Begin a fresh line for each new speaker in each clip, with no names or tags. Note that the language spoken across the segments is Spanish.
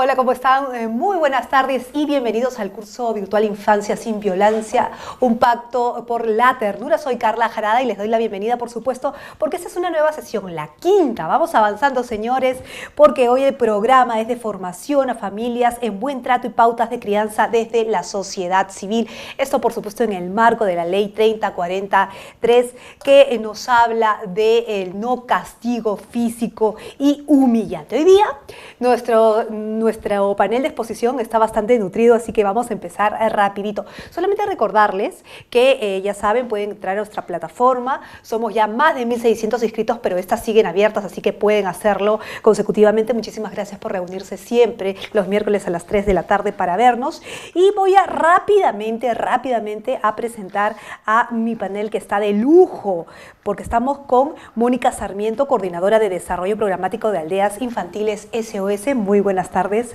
Hola, ¿cómo están? Muy buenas tardes y bienvenidos al curso virtual Infancia sin Violencia, un pacto por la ternura. Soy Carla Jarada y les doy la bienvenida, por supuesto, porque esta es una nueva sesión, la quinta. Vamos avanzando, señores, porque hoy el programa es de formación a familias en buen trato y pautas de crianza desde la sociedad civil. Esto, por supuesto, en el marco de la Ley 3043, que nos habla del no castigo físico y humillante. Hoy día, nuestro panel de exposición está bastante nutrido, así que vamos a empezar rapidito. Solamente recordarles que ya saben, pueden entrar a nuestra plataforma. Somos ya más de 1.600 inscritos, pero estas siguen abiertas, así que pueden hacerlo consecutivamente. Muchísimas gracias por reunirse siempre los miércoles a las 3 de la tarde para vernos. Y voy a rápidamente a presentar a mi panel, que está de lujo, porque estamos con Mónica Sarmiento, coordinadora de desarrollo programático de Aldeas Infantiles SOS. Muy buenas tardes,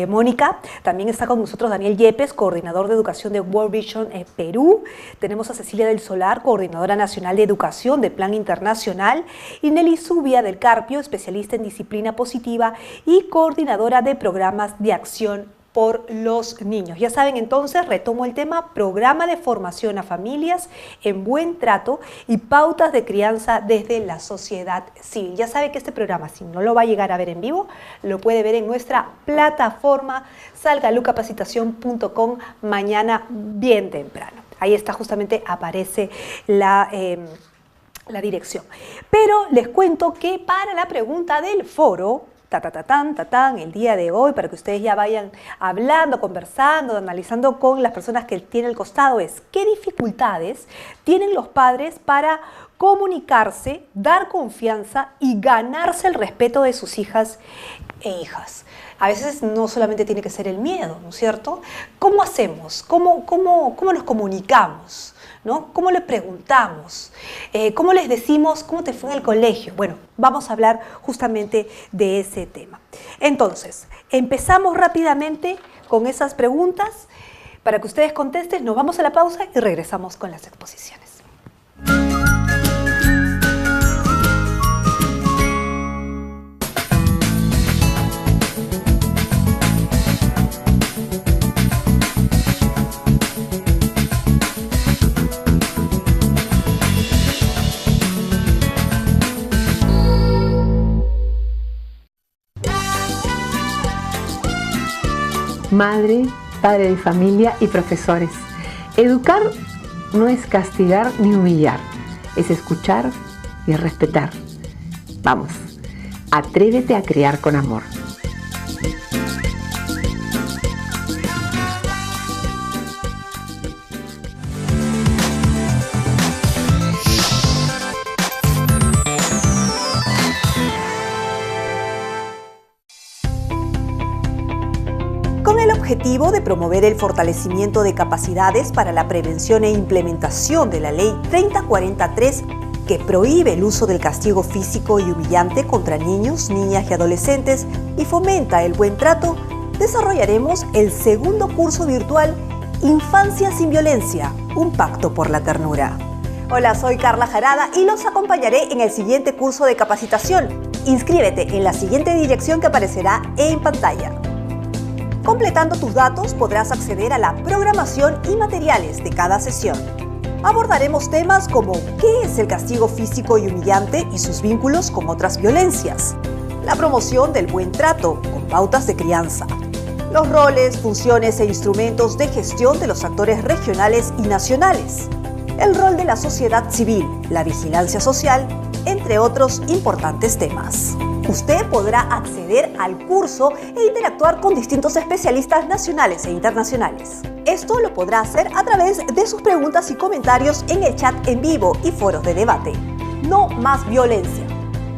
Mónica. También está con nosotros Daniel Yepes, coordinador de educación de World Vision Perú. Tenemos a Cecilia del Solar, coordinadora nacional de educación de Plan Internacional, y Nelly Zubia del Carpio, especialista en disciplina positiva y coordinadora de programas de acción por los niños. Ya saben, entonces, retomo el tema: programa de formación a familias en buen trato y pautas de crianza desde la sociedad civil. Ya saben que este programa, si no lo va a llegar a ver en vivo, lo puede ver en nuestra plataforma salgalucapacitación.com mañana bien temprano. Ahí está, justamente aparece la dirección. Pero les cuento que para la pregunta del foro, el día de hoy, para que ustedes ya vayan hablando, conversando, analizando con las personas que tienen al costado, es: ¿qué dificultades tienen los padres para comunicarse, dar confianza y ganarse el respeto de sus hijas e hijas? A veces no solamente tiene que ser el miedo, ¿no es cierto? ¿Cómo hacemos? ¿Cómo nos comunicamos? ¿No? ¿Cómo les preguntamos? ¿Cómo les decimos cómo te fue en el colegio? Bueno, vamos a hablar justamente de ese tema. Entonces, empezamos rápidamente con esas preguntas para que ustedes contesten. Nos vamos a la pausa y regresamos con las exposiciones.
Madre, padre de familia y profesores. Educar no es castigar ni humillar, es escuchar y respetar. Vamos, atrévete a criar con amor.
Objetivo de promover el fortalecimiento de capacidades para la prevención e implementación de la Ley 3043, que prohíbe el uso del castigo físico y humillante contra niños, niñas y adolescentes y fomenta el buen trato, desarrollaremos el segundo curso virtual Infancia sin Violencia, un pacto por la ternura. Hola, soy Carla Jarada y los acompañaré en el siguiente curso de capacitación. Inscríbete en la siguiente dirección que aparecerá en pantalla. Completando tus datos podrás acceder a la programación y materiales de cada sesión. Abordaremos temas como ¿qué es el castigo físico y humillante y sus vínculos con otras violencias?, la promoción del buen trato con pautas de crianza, los roles, funciones e instrumentos de gestión de los actores regionales y nacionales, el rol de la sociedad civil, la vigilancia social, entre otros importantes temas. Usted podrá acceder al curso e interactuar con distintos especialistas nacionales e internacionales. Esto lo podrá hacer a través de sus preguntas y comentarios en el chat en vivo y foros de debate. No más violencia.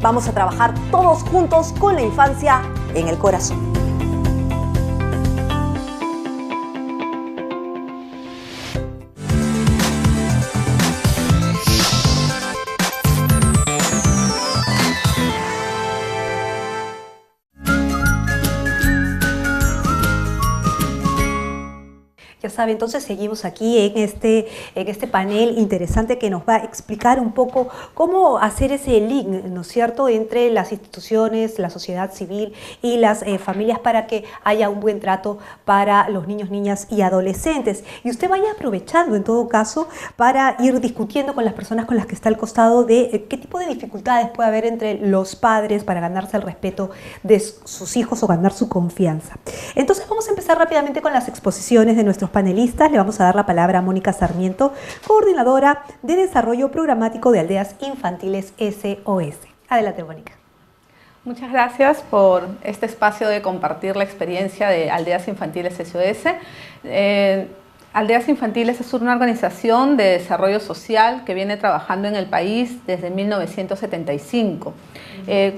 Vamos a trabajar todos juntos con la infancia en el corazón. Ya sabe, entonces seguimos aquí en este panel interesante que nos va a explicar un poco cómo hacer ese link, ¿no es cierto?, entre las instituciones, la sociedad civil y las familias para que haya un buen trato para los niños, niñas y adolescentes. Y usted vaya aprovechando en todo caso para ir discutiendo con las personas con las que está al costado de qué tipo de dificultades puede haber entre los padres para ganarse el respeto de sus hijos o ganar su confianza. Entonces vamos a empezar rápidamente con las exposiciones de nuestros panelistas. Le vamos a dar la palabra a Mónica Sarmiento, coordinadora de Desarrollo Programático de Aldeas Infantiles SOS. Adelante, Mónica.
Muchas gracias por este espacio de compartir la experiencia de Aldeas Infantiles SOS. Aldeas Infantiles es una organización de desarrollo social que viene trabajando en el país desde 1975,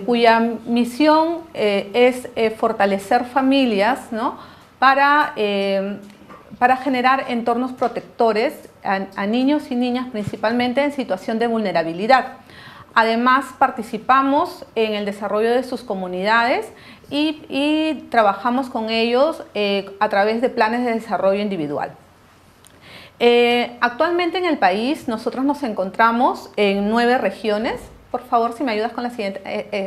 cuya misión es fortalecer familias, ¿no?, para generar entornos protectores a niños y niñas, principalmente en situación de vulnerabilidad. Además, participamos en el desarrollo de sus comunidades y trabajamos con ellos a través de planes de desarrollo individual. Actualmente en el país nosotros nos encontramos en 9 regiones. Por favor, si me ayudas con la siguiente.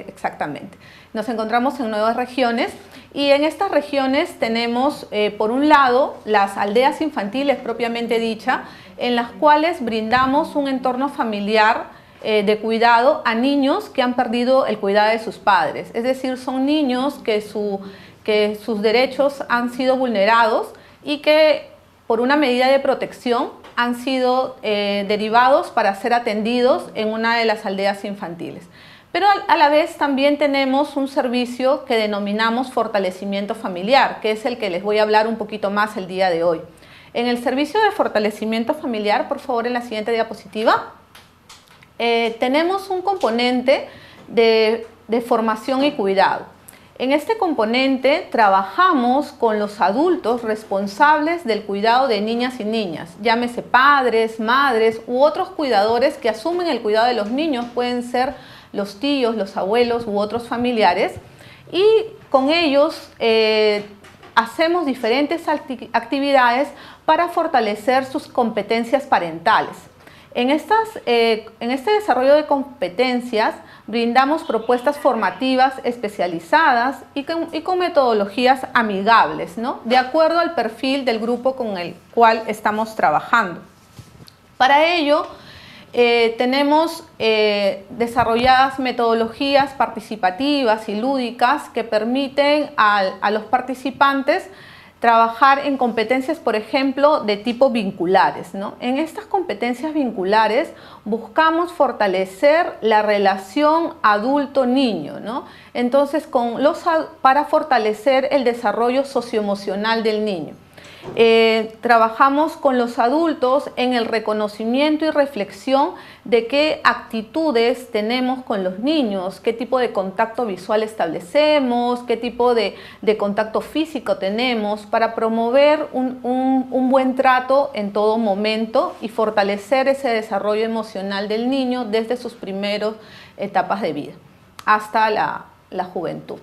Exactamente. Nos encontramos en 9 regiones y en estas regiones tenemos, por un lado, las aldeas infantiles propiamente dicha, en las cuales brindamos un entorno familiar de cuidado a niños que han perdido el cuidado de sus padres. Es decir, son niños que sus derechos han sido vulnerados y que por una medida de protección han sido derivados para ser atendidos en una de las aldeas infantiles. Pero a la vez también tenemos un servicio que denominamos fortalecimiento familiar, que es el que les voy a hablar un poquito más el día de hoy. En el servicio de fortalecimiento familiar, por favor, en la siguiente diapositiva, tenemos un componente de formación y cuidado. En este componente trabajamos con los adultos responsables del cuidado de niñas y niñas, llámese padres, madres u otros cuidadores que asumen el cuidado de los niños, pueden ser los tíos, los abuelos u otros familiares, y con ellos hacemos diferentes actividades para fortalecer sus competencias parentales. En este desarrollo de competencias brindamos propuestas formativas especializadas y con metodologías amigables, ¿no?, de acuerdo al perfil del grupo con el cual estamos trabajando. Para ello, tenemos desarrolladas metodologías participativas y lúdicas que permiten a los participantes trabajar en competencias, por ejemplo, de tipo vinculares, ¿no? En estas competencias vinculares buscamos fortalecer la relación adulto-niño, ¿no? Entonces, para fortalecer el desarrollo socioemocional del niño. Trabajamos con los adultos en el reconocimiento y reflexión de qué actitudes tenemos con los niños, qué tipo de contacto visual establecemos, qué tipo de contacto físico tenemos para promover un buen trato en todo momento y fortalecer ese desarrollo emocional del niño desde sus primeras etapas de vida hasta la juventud.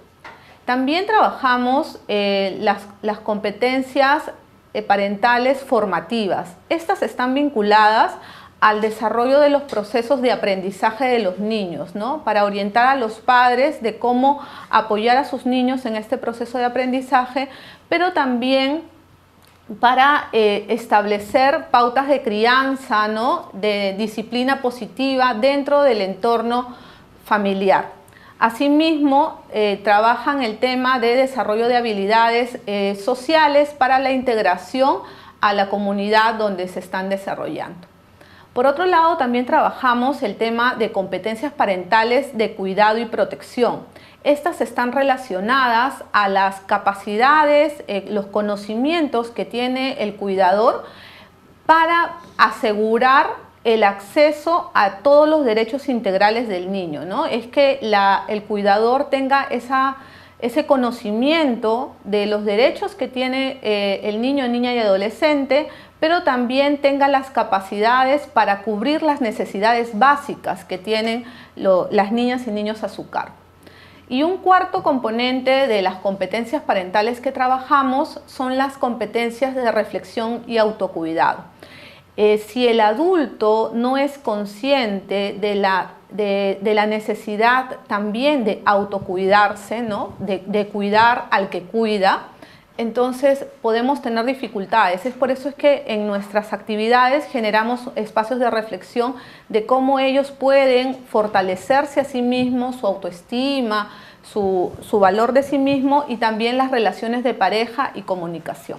También trabajamos las competencias parentales formativas. Estas están vinculadas al desarrollo de los procesos de aprendizaje de los niños, ¿no?, para orientar a los padres de cómo apoyar a sus niños en este proceso de aprendizaje, pero también para establecer pautas de crianza, ¿no?, de disciplina positiva dentro del entorno familiar. Asimismo, trabajan el tema de desarrollo de habilidades sociales para la integración a la comunidad donde se están desarrollando. Por otro lado, también trabajamos el tema de competencias parentales de cuidado y protección. Estas están relacionadas a las capacidades, los conocimientos que tiene el cuidador para asegurar el acceso a todos los derechos integrales del niño, ¿no? Es que el cuidador tenga ese conocimiento de los derechos que tiene el niño, niña y adolescente, pero también tenga las capacidades para cubrir las necesidades básicas que tienen las niñas y niños a su cargo. Y un cuarto componente de las competencias parentales que trabajamos son las competencias de reflexión y autocuidado. Si el adulto no es consciente de la necesidad también de autocuidarse, ¿no? de cuidar al que cuida, entonces podemos tener dificultades. Es por eso es que en nuestras actividades generamos espacios de reflexión de cómo ellos pueden fortalecerse a sí mismos, su autoestima, su valor de sí mismo y también las relaciones de pareja y comunicación.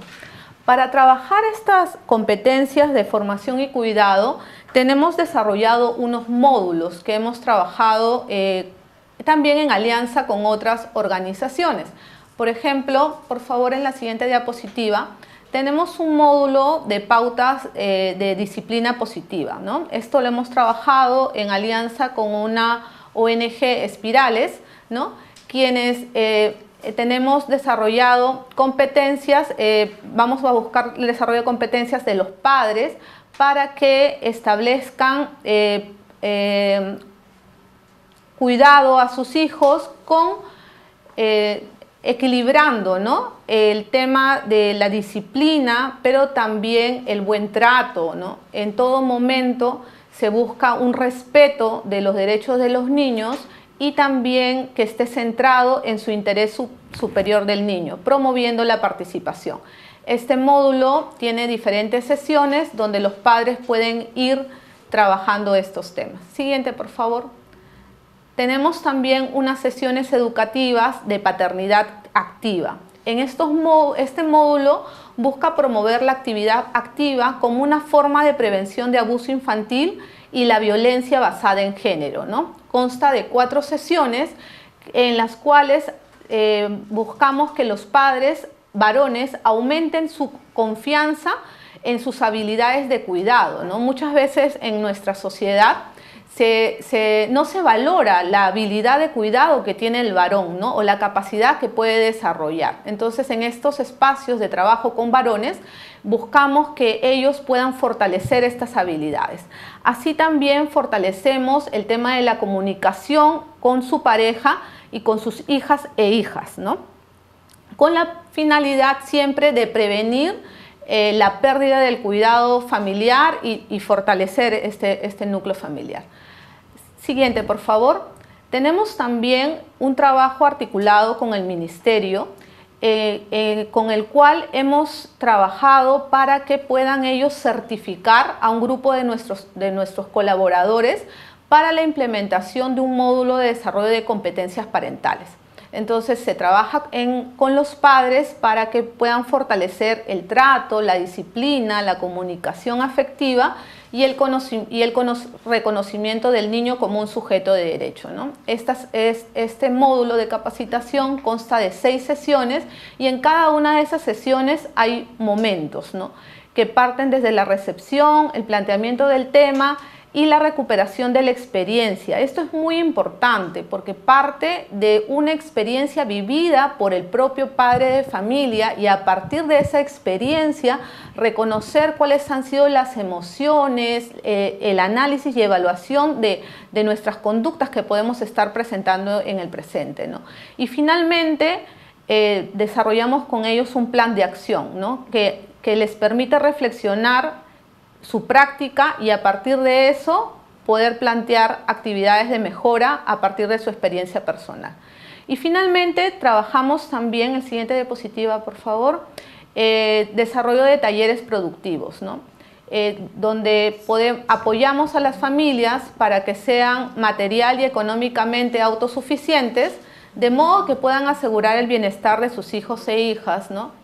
Para trabajar estas competencias de formación y cuidado, tenemos desarrollado unos módulos que hemos trabajado también en alianza con otras organizaciones. Por ejemplo, por favor, en la siguiente diapositiva, tenemos un módulo de pautas de disciplina positiva, ¿no? Esto lo hemos trabajado en alianza con una ONG Espirales, ¿no? Quienes tenemos desarrollado competencias, vamos a buscar el desarrollo de competencias de los padres para que establezcan cuidado a sus hijos con equilibrando, ¿no? El tema de la disciplina, pero también el buen trato, ¿no? En todo momento se busca un respeto de los derechos de los niños y también que esté centrado en su interés superior del niño, promoviendo la participación. Este módulo tiene diferentes sesiones donde los padres pueden ir trabajando estos temas. Siguiente, por favor. Tenemos también unas sesiones educativas de paternidad activa. Este módulo busca promover la actividad activa como una forma de prevención de abuso infantil y la violencia basada en género, ¿no? Consta de 4 sesiones en las cuales buscamos que los padres varones aumenten su confianza en sus habilidades de cuidado, ¿no? Muchas veces en nuestra sociedad no se valora la habilidad de cuidado que tiene el varón, ¿no? O la capacidad que puede desarrollar. Entonces, en estos espacios de trabajo con varones, buscamos que ellos puedan fortalecer estas habilidades. Así también fortalecemos el tema de la comunicación con su pareja y con sus hijas e hijas, ¿no? Con la finalidad siempre de prevenir la pérdida del cuidado familiar y fortalecer este núcleo familiar. Siguiente, por favor. Tenemos también un trabajo articulado con el Ministerio, con el cual hemos trabajado para que puedan ellos certificar a un grupo de nuestros colaboradores para la implementación de un módulo de desarrollo de competencias parentales. Entonces se trabaja con los padres para que puedan fortalecer el trato, la disciplina, la comunicación afectiva y el reconocimiento del niño como un sujeto de derecho, ¿no? Este módulo de capacitación consta de 6 sesiones y en cada una de esas sesiones hay momentos, ¿no? Que parten desde la recepción, el planteamiento del tema y la recuperación de la experiencia. Esto es muy importante porque parte de una experiencia vivida por el propio padre de familia y a partir de esa experiencia reconocer cuáles han sido las emociones, el análisis y evaluación de nuestras conductas que podemos estar presentando en el presente, ¿no? Y finalmente desarrollamos con ellos un plan de acción, ¿no? que les permite reflexionar su práctica y a partir de eso poder plantear actividades de mejora a partir de su experiencia personal. Y finalmente trabajamos también, el siguiente diapositiva por favor, desarrollo de talleres productivos, ¿no? Donde apoyamos a las familias para que sean material y económicamente autosuficientes, de modo que puedan asegurar el bienestar de sus hijos e hijas, ¿no?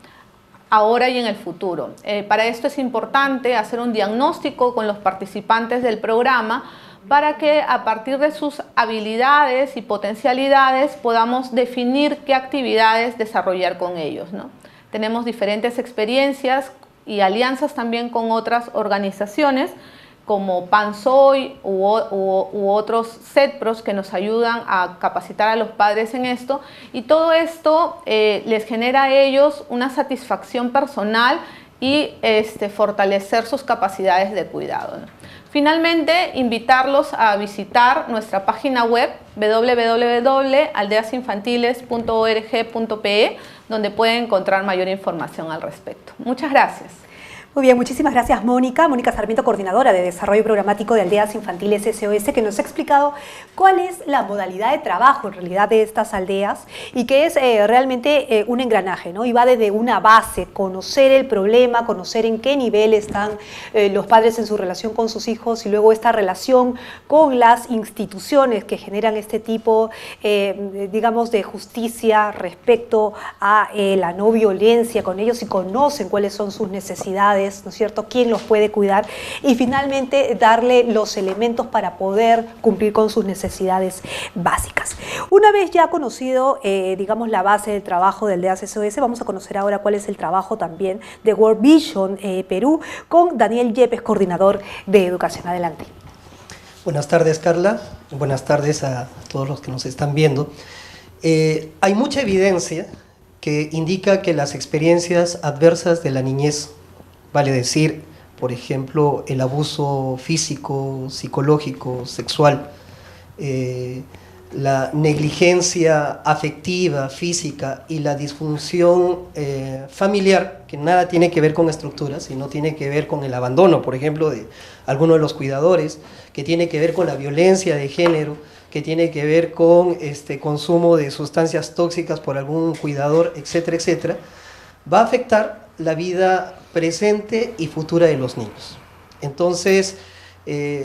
Ahora y en el futuro. Para esto es importante hacer un diagnóstico con los participantes del programa para que a partir de sus habilidades y potencialidades podamos definir qué actividades desarrollar con ellos, ¿no? Tenemos diferentes experiencias y alianzas también con otras organizaciones como PANSOY u otros CETPROS que nos ayudan a capacitar a los padres en esto y todo esto les genera a ellos una satisfacción personal y fortalecer sus capacidades de cuidado, ¿no? Finalmente, invitarlos a visitar nuestra página web www.aldeasinfantiles.org.pe, donde pueden encontrar mayor información al respecto. Muchas gracias.
Muy bien, muchísimas gracias Mónica Sarmiento, coordinadora de Desarrollo Programático de Aldeas Infantiles SOS, que nos ha explicado cuál es la modalidad de trabajo en realidad de estas aldeas y que es realmente un engranaje, ¿no? Y va desde una base, conocer el problema, conocer en qué nivel están los padres en su relación con sus hijos y luego esta relación con las instituciones que generan este tipo, digamos, de justicia respecto a la no violencia con ellos y conocen cuáles son sus necesidades, ¿no es cierto?, quién los puede cuidar y finalmente darle los elementos para poder cumplir con sus necesidades básicas. Una vez ya conocido, digamos, la base del trabajo de Aldeas SOS, vamos a conocer ahora cuál es el trabajo también de World Vision Perú con Daniel Yepes, coordinador de Educación. Adelante.
Buenas tardes, Carla. Buenas tardes a todos los que nos están viendo. Hay mucha evidencia que indica que las experiencias adversas de la niñez, vale decir, por ejemplo, el abuso físico, psicológico, sexual, la negligencia afectiva, física y la disfunción familiar, que nada tiene que ver con estructuras, sino tiene que ver con el abandono, por ejemplo, de alguno de los cuidadores, que tiene que ver con la violencia de género, que tiene que ver con consumo de sustancias tóxicas por algún cuidador, etcétera, etcétera, va a afectar la vida presente y futura de los niños. Entonces,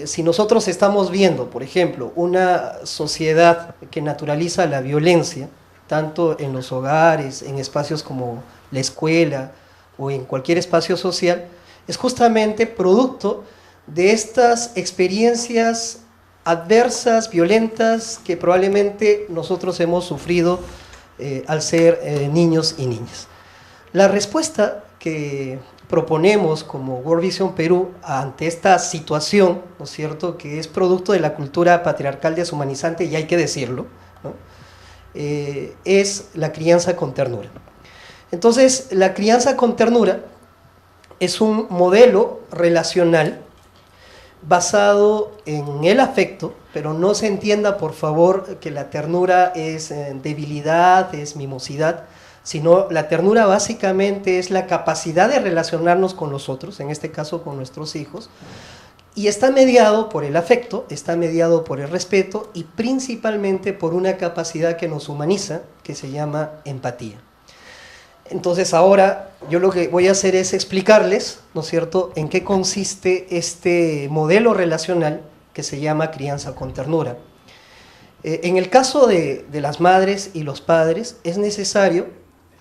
si nosotros estamos viendo, por ejemplo, una sociedad que naturaliza la violencia, tanto en los hogares, en espacios como la escuela o en cualquier espacio social, es justamente producto de estas experiencias adversas, violentas, que probablemente nosotros hemos sufrido al ser niños y niñas. La respuesta que proponemos como World Vision Perú ante esta situación, ¿no es cierto?, que es producto de la cultura patriarcal deshumanizante, y hay que decirlo, ¿no?, es la crianza con ternura. Entonces, la crianza con ternura es un modelo relacional basado en el afecto, pero no se entienda, por favor, que la ternura es debilidad, es mimosidad, sino la ternura básicamente es la capacidad de relacionarnos con los otros, en este caso con nuestros hijos, y está mediado por el afecto, está mediado por el respeto y principalmente por una capacidad que nos humaniza, que se llama empatía. Entonces ahora yo lo que voy a hacer es explicarles, ¿no es cierto?, en qué consiste este modelo relacional que se llama crianza con ternura. En el caso de las madres y los padres, es necesario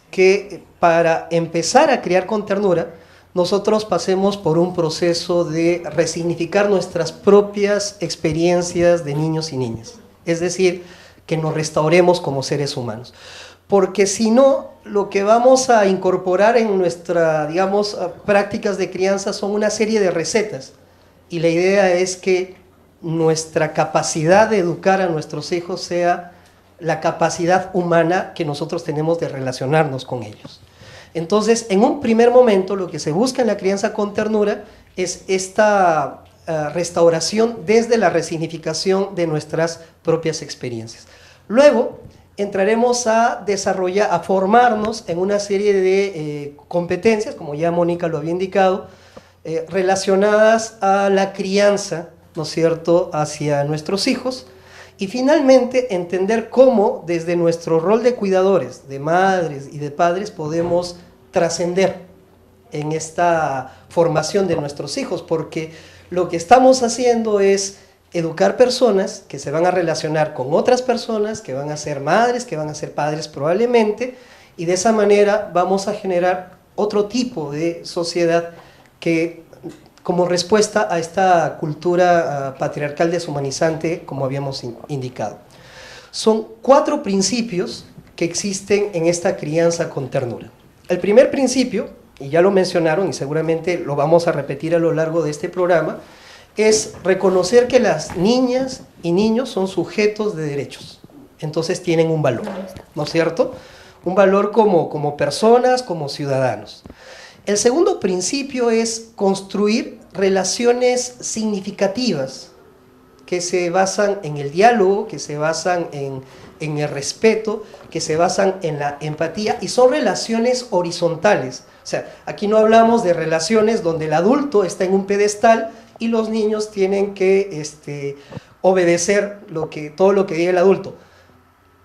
que para empezar a criar con ternura, nosotros pasemos por un proceso de resignificar nuestras propias experiencias de niños y niñas. Es decir, que nos restauremos como seres humanos. Porque si no, lo que vamos a incorporar en nuestras, digamos, prácticas de crianza son una serie de recetas. Y la idea es que nuestra capacidad de educar a nuestros hijos sea la capacidad humana que nosotros tenemos de relacionarnos con ellos. Entonces, en un primer momento, lo que se busca en la crianza con ternura es esta restauración desde la resignificación de nuestras propias experiencias. Luego, entraremos a desarrollar, a formarnos en una serie de competencias, como ya Mónica lo había indicado, relacionadas a la crianza, ¿no es cierto?, hacia nuestros hijos, y finalmente entender cómo desde nuestro rol de cuidadores, de madres y de padres, podemos trascender en esta formación de nuestros hijos, porque lo que estamos haciendo es educar personas que se van a relacionar con otras personas, que van a ser madres, que van a ser padres probablemente, y de esa manera vamos a generar otro tipo de sociedad que, como respuesta a esta cultura patriarcal deshumanizante, como habíamos indicado. Son 4 principios que existen en esta crianza con ternura. El primer principio, y ya lo mencionaron y seguramente lo vamos a repetir a lo largo de este programa, es reconocer que las niñas y niños son sujetos de derechos. Entonces tienen un valor, ¿no es cierto? Un valor como personas, como ciudadanos. El segundo principio es construir relaciones significativas que se basan en el diálogo, que se basan en el respeto, que se basan en la empatía, y son relaciones horizontales. O sea, aquí no hablamos de relaciones donde el adulto está en un pedestal y los niños tienen que obedecer todo lo que diga el adulto.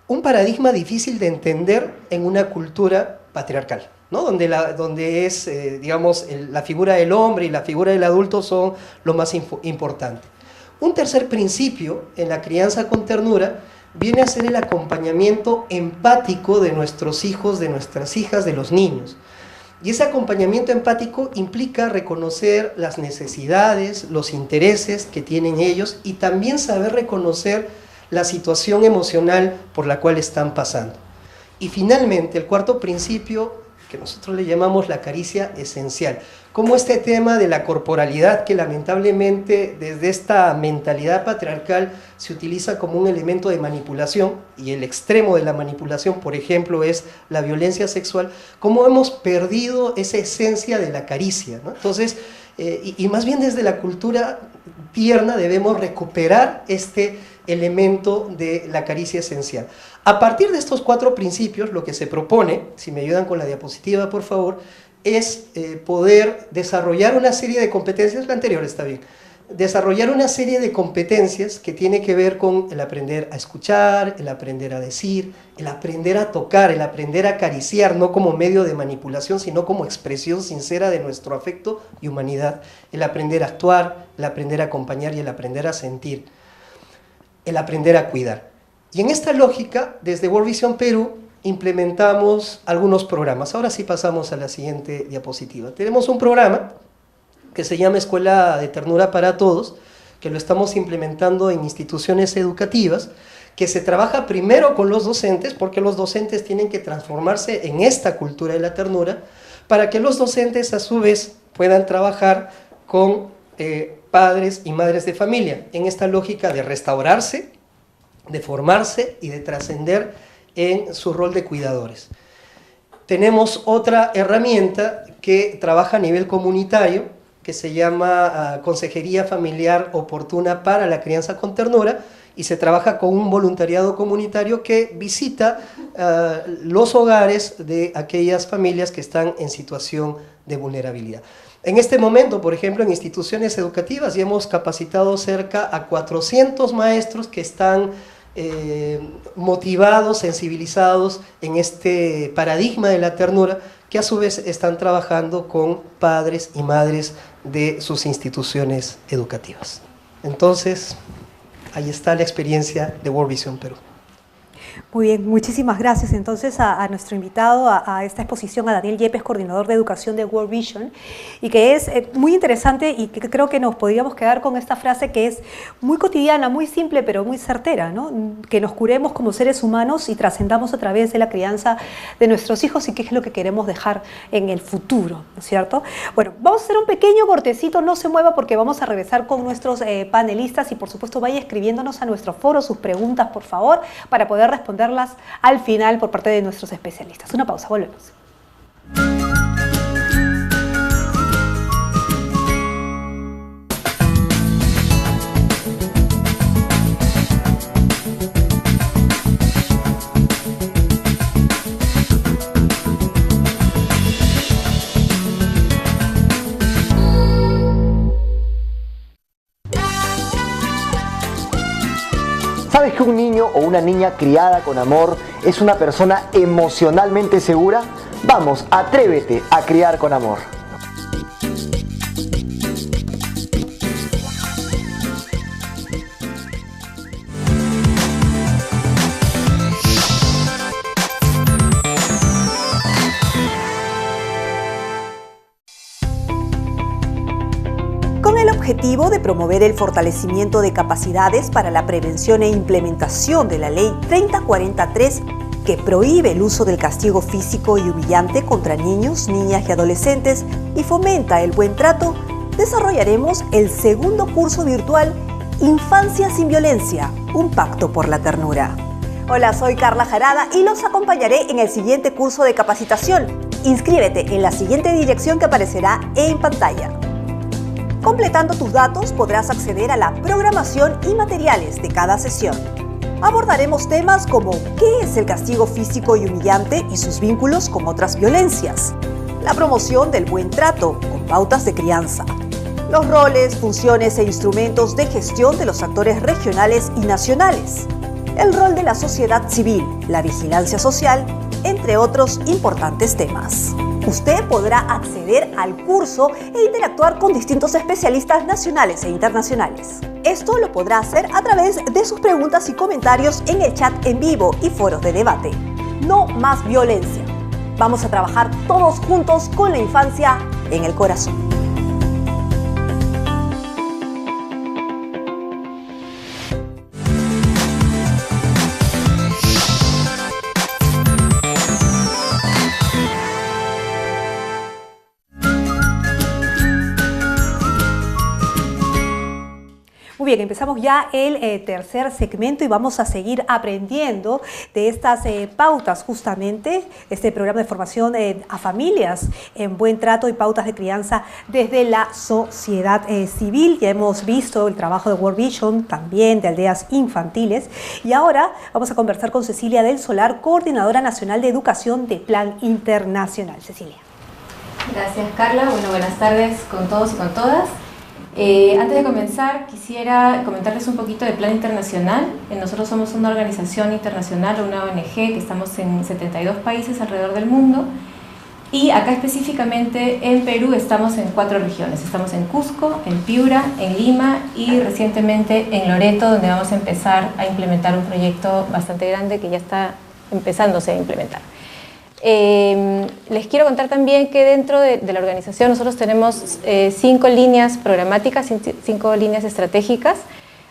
Un paradigma difícil de entender en una cultura patriarcal, ¿no? Donde es, digamos, la figura del hombre y la figura del adulto son lo más importante. Un tercer principio en la crianza con ternura viene a ser el acompañamiento empático de nuestros hijos, de nuestras hijas, de los niños. Y ese acompañamiento empático implica reconocer las necesidades, los intereses que tienen ellos y también saber reconocer la situación emocional por la cual están pasando. Y finalmente, el cuarto principio, que nosotros le llamamos la caricia esencial, como este tema de la corporalidad que lamentablemente desde esta mentalidad patriarcal se utiliza como un elemento de manipulación, y el extremo de la manipulación, por ejemplo, es la violencia sexual, cómo hemos perdido esa esencia de la caricia, ¿no? Entonces, y más bien desde la cultura tierna debemos recuperar este elemento de la caricia esencial. A partir de estos cuatro principios, lo que se propone, si me ayudan con la diapositiva, por favor, es poder desarrollar una serie de competencias, la anterior está bien, desarrollar una serie de competencias que tiene que ver con el aprender a escuchar, el aprender a decir, el aprender a tocar, el aprender a acariciar, no como medio de manipulación, sino como expresión sincera de nuestro afecto y humanidad, el aprender a actuar, el aprender a acompañar y el aprender a sentir, el aprender a cuidar. Y en esta lógica, desde World Vision Perú, implementamos algunos programas. Ahora sí pasamos a la siguiente diapositiva. Tenemos un programa que se llama Escuela de Ternura para Todos, que lo estamos implementando en instituciones educativas, que se trabaja primero con los docentes, porque los docentes tienen que transformarse en esta cultura de la ternura, para que los docentes a su vez puedan trabajar con padres y madres de familia, en esta lógica de restaurarse, de formarse y de trascender en su rol de cuidadores. Tenemos otra herramienta que trabaja a nivel comunitario, que se llama Consejería Familiar Oportuna para la Crianza con Ternura, y se trabaja con un voluntariado comunitario que visita los hogares de aquellas familias que están en situación de vulnerabilidad. En este momento, por ejemplo, en instituciones educativas ya hemos capacitado cerca a 400 maestros que están motivados, sensibilizados en este paradigma de la ternura, que a su vez están trabajando con padres y madres de sus instituciones educativas. Entonces, ahí está la experiencia de World Vision Perú.
Muy bien, muchísimas gracias entonces a nuestro invitado a esta exposición, a Daniel Yepes, coordinador de educación de World Vision, y que es muy interesante, y que creo que nos podríamos quedar con esta frase que es muy cotidiana, muy simple, pero muy certera, ¿no? Que nos curemos como seres humanos y trascendamos a través de la crianza de nuestros hijos, y qué es lo que queremos dejar en el futuro, ¿no es cierto? Bueno, vamos a hacer un pequeño cortecito, no se mueva porque vamos a regresar con nuestros panelistas, y por supuesto vaya escribiéndonos a nuestro foro sus preguntas, por favor, para poder responderlas al final por parte de nuestros especialistas. Una pausa, volvemos.
¿Sabes que un niño o una niña criada con amor es una persona emocionalmente segura? Vamos, atrévete a criar con amor.
Con el objetivo de promover el fortalecimiento de capacidades para la prevención e implementación de la Ley 3043, que prohíbe el uso del castigo físico y humillante contra niños, niñas y adolescentes y fomenta el buen trato, desarrollaremos el segundo curso virtual Infancia sin Violencia, un pacto por la ternura. Hola, soy Carla Jarada y los acompañaré en el siguiente curso de capacitación. Inscríbete en la siguiente dirección que aparecerá en pantalla. Completando tus datos podrás acceder a la programación y materiales de cada sesión. Abordaremos temas como ¿qué es el castigo físico y humillante y sus vínculos con otras violencias? La promoción del buen trato con pautas de crianza. Los roles, funciones e instrumentos de gestión de los actores regionales y nacionales. El rol de la sociedad civil, la vigilancia social, entre otros importantes temas. Usted podrá acceder al curso e interactuar con distintos especialistas nacionales e internacionales. Esto lo podrá hacer a través de sus preguntas y comentarios en el chat en vivo y foros de debate. No más violencia. Vamos a trabajar todos juntos con la infancia en el corazón. Muy bien, empezamos ya el tercer segmento y vamos a seguir aprendiendo de estas pautas justamente, este programa de formación a familias en buen trato y pautas de crianza desde la sociedad civil. Ya hemos visto el trabajo de World Vision, también de aldeas infantiles, y ahora vamos a conversar con Cecilia del Solar, Coordinadora Nacional de Educación de Plan Internacional. Cecilia.
Gracias, Carla. Bueno, buenas tardes con todos y con todas. Antes de comenzar, quisiera comentarles un poquito de Plan Internacional. Nosotros somos una organización internacional, una ONG, que estamos en 72 países alrededor del mundo. Y acá específicamente en Perú estamos en 4 regiones. Estamos en Cusco, en Piura, en Lima y recientemente en Loreto, donde vamos a empezar a implementar un proyecto bastante grande que ya está empezándose a implementar. Les quiero contar también que dentro de la organización nosotros tenemos 5 líneas programáticas, 5 líneas estratégicas.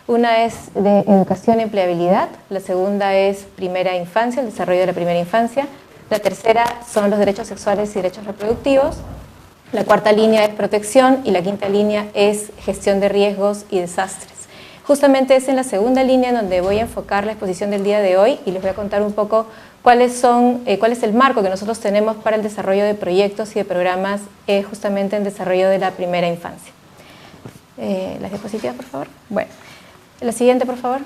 Una es de educación y empleabilidad, la segunda es primera infancia, el desarrollo de la primera infancia, la tercera son los derechos sexuales y derechos reproductivos, la cuarta línea es protección y la quinta línea es gestión de riesgos y desastres. Justamente es en la segunda línea en donde voy a enfocar la exposición del día de hoy y les voy a contar un poco cuál es el marco que nosotros tenemos para el desarrollo de proyectos y de programas justamente en desarrollo de la primera infancia. Las diapositivas, por favor. Bueno, la siguiente, por favor.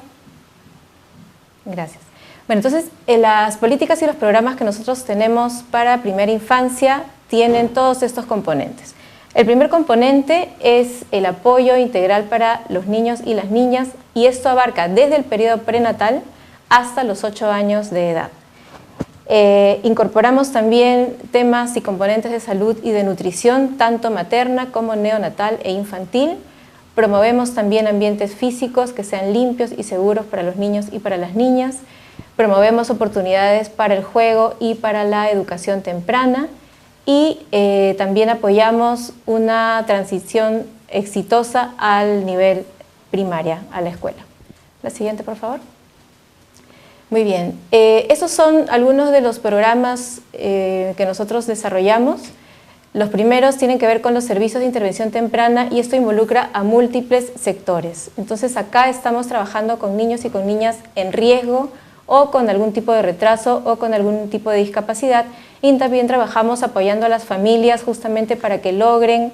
Gracias. Bueno, entonces, las políticas y los programas que nosotros tenemos para primera infancia tienen todos estos componentes. El primer componente es el apoyo integral para los niños y las niñas, y esto abarca desde el periodo prenatal hasta los 8 años de edad. Incorporamos también temas y componentes de salud y de nutrición, tanto materna como neonatal e infantil. Promovemos también ambientes físicos que sean limpios y seguros para los niños y para las niñas. Promovemos oportunidades para el juego y para la educación temprana. Y también apoyamos una transición exitosa al nivel primaria, a la escuela. La siguiente, por favor. Muy bien, esos son algunos de los programas que nosotros desarrollamos. Los primeros tienen que ver con los servicios de intervención temprana y esto involucra a múltiples sectores. Entonces acá estamos trabajando con niños y con niñas en riesgo o con algún tipo de retraso o con algún tipo de discapacidad, y también trabajamos apoyando a las familias justamente para que logren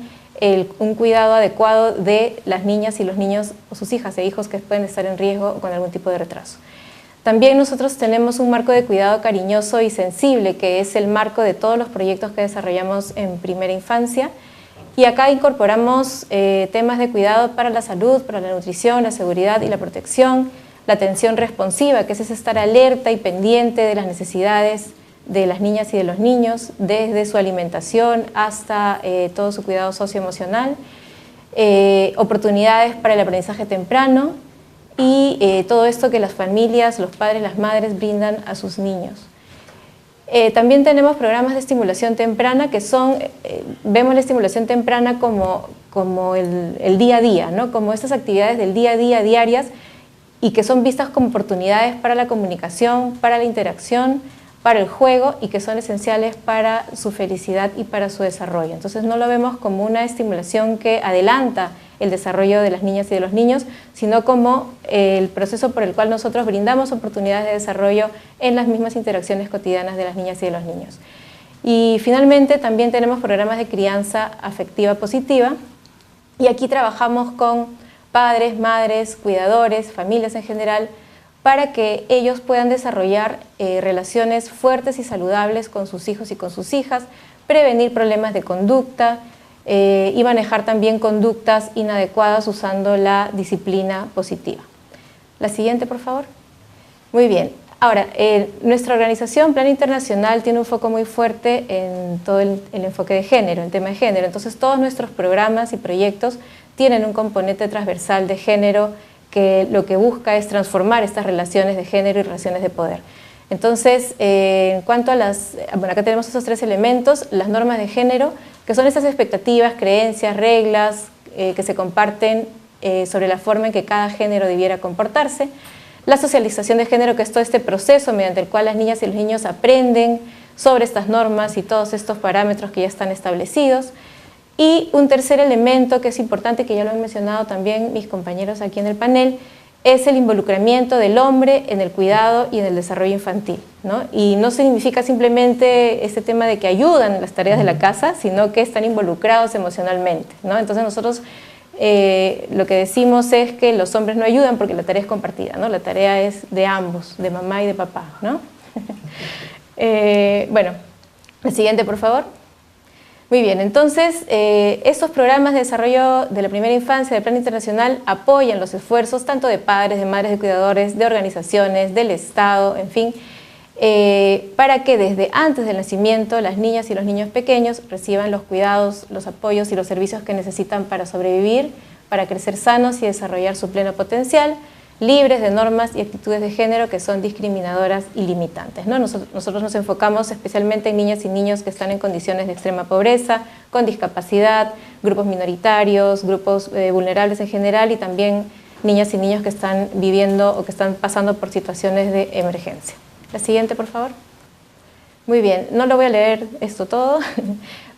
un cuidado adecuado de las niñas y los niños o sus hijas e hijos que pueden estar en riesgo o con algún tipo de retraso. También nosotros tenemos un marco de cuidado cariñoso y sensible, que es el marco de todos los proyectos que desarrollamos en primera infancia, y acá incorporamos temas de cuidado para la salud, para la nutrición, la seguridad y la protección, la atención responsiva, que es estar alerta y pendiente de las necesidades de las niñas y de los niños, desde su alimentación hasta todo su cuidado socioemocional, oportunidades para el aprendizaje temprano y todo esto que las familias, los padres, las madres brindan a sus niños. También tenemos programas de estimulación temprana que son, vemos la estimulación temprana como el día a día, ¿no? Como estas actividades del día a día diarias y que son vistas como oportunidades para la comunicación, para la interacción, para el juego y que son esenciales para su felicidad y para su desarrollo. Entonces no lo vemos como una estimulación que adelanta el desarrollo de las niñas y de los niños, sino como el proceso por el cual nosotros brindamos oportunidades de desarrollo en las mismas interacciones cotidianas de las niñas y de los niños. Y finalmente también tenemos programas de crianza afectiva positiva, Y aquí trabajamos con padres, madres, cuidadores, familias en general, para que ellos puedan desarrollar relaciones fuertes y saludables con sus hijos y con sus hijas, prevenir problemas de conducta y manejar también conductas inadecuadas usando la disciplina positiva. La siguiente, por favor. Muy bien. Ahora, nuestra organización Plan Internacional tiene un foco muy fuerte en todo el enfoque de género, en tema de género. Entonces, todos nuestros programas y proyectos tienen un componente transversal de género que lo que busca es transformar estas relaciones de género y relaciones de poder. Entonces, en cuanto a bueno, acá tenemos esos 3 elementos, las normas de género, que son esas expectativas, creencias, reglas que se comparten sobre la forma en que cada género debiera comportarse. La socialización de género, que es todo este proceso mediante el cual las niñas y los niños aprenden sobre estas normas y todos estos parámetros que ya están establecidos. Y un tercer elemento que es importante, que ya lo han mencionado también mis compañeros aquí en el panel, es el involucramiento del hombre en el cuidado y en el desarrollo infantil, ¿no? Y no significa simplemente este tema de que ayudan en las tareas de la casa, sino que están involucrados emocionalmente, ¿no? Entonces nosotros lo que decimos es que los hombres no ayudan porque la tarea es compartida, ¿no? La tarea es de ambos, de mamá y de papá, ¿no? Bueno, el siguiente, por favor. Muy bien, entonces estos programas de desarrollo de la primera infancia del Plan Internacional apoyan los esfuerzos tanto de padres, de madres, de cuidadores, de organizaciones, del Estado, en fin, para que desde antes del nacimiento las niñas y los niños pequeños reciban los cuidados, los apoyos y los servicios que necesitan para sobrevivir, para crecer sanos y desarrollar su pleno potencial, libres de normas y actitudes de género que son discriminadoras y limitantes, ¿no? Nosotros nos enfocamos especialmente en niñas y niños que están en condiciones de extrema pobreza, con discapacidad, grupos minoritarios, grupos vulnerables en general y también niñas y niños que están viviendo o que están pasando por situaciones de emergencia. La siguiente, por favor. Muy bien, no lo voy a leer esto todo,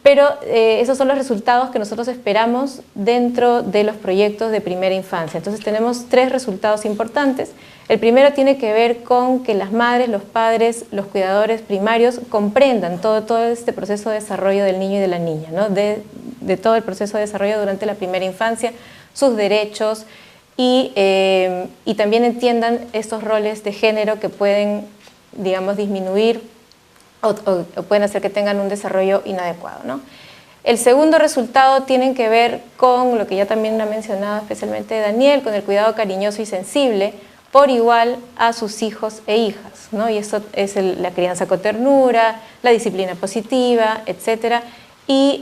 pero esos son los resultados que nosotros esperamos dentro de los proyectos de primera infancia. Entonces tenemos 3 resultados importantes. El primero tiene que ver con que las madres, los padres, los cuidadores primarios comprendan todo este proceso de desarrollo del niño y de la niña, ¿no? de todo el proceso de desarrollo durante la primera infancia, sus derechos y también entiendan estos roles de género que pueden, digamos, disminuir o pueden hacer que tengan un desarrollo inadecuado, ¿no? El segundo resultado tiene que ver con lo que ya también ha mencionado especialmente Daniel, con el cuidado cariñoso y sensible por igual a sus hijos e hijas, ¿no? Y eso es la crianza con ternura, la disciplina positiva, etc. Y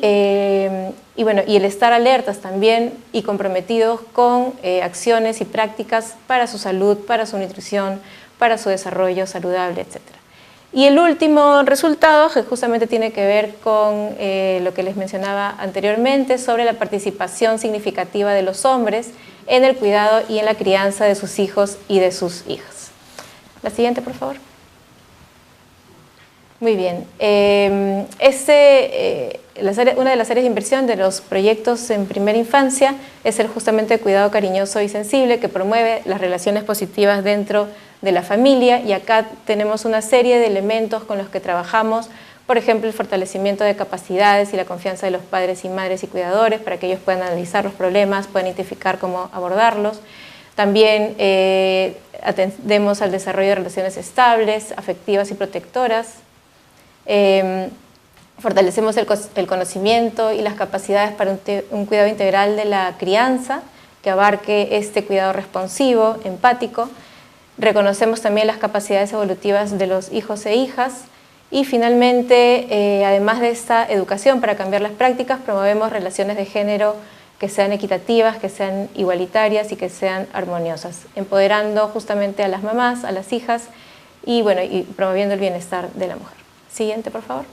bueno, y el estar alertas también y comprometidos con acciones y prácticas para su salud, para su nutrición, para su desarrollo saludable, etc. Y el último resultado que justamente tiene que ver con lo que les mencionaba anteriormente sobre la participación significativa de los hombres en el cuidado y en la crianza de sus hijos y de sus hijas. La siguiente, por favor. Muy bien. Una de las áreas de inversión de los proyectos en primera infancia es el justamente cuidado cariñoso y sensible que promueve las relaciones positivas dentro de la familia, y acá tenemos una serie de elementos con los que trabajamos, por ejemplo, el fortalecimiento de capacidades y la confianza de los padres y madres y cuidadores para que ellos puedan analizar los problemas, puedan identificar cómo abordarlos. También atendemos al desarrollo de relaciones estables, afectivas y protectoras. Fortalecemos el conocimiento y las capacidades para un cuidado integral de la crianza que abarque este cuidado responsivo, empático. Reconocemos también las capacidades evolutivas de los hijos e hijas y finalmente, además de esta educación para cambiar las prácticas, promovemos relaciones de género que sean equitativas, que sean igualitarias y que sean armoniosas, empoderando justamente a las mamás, a las hijas y, bueno, y promoviendo el bienestar de la mujer. Siguiente, por favor.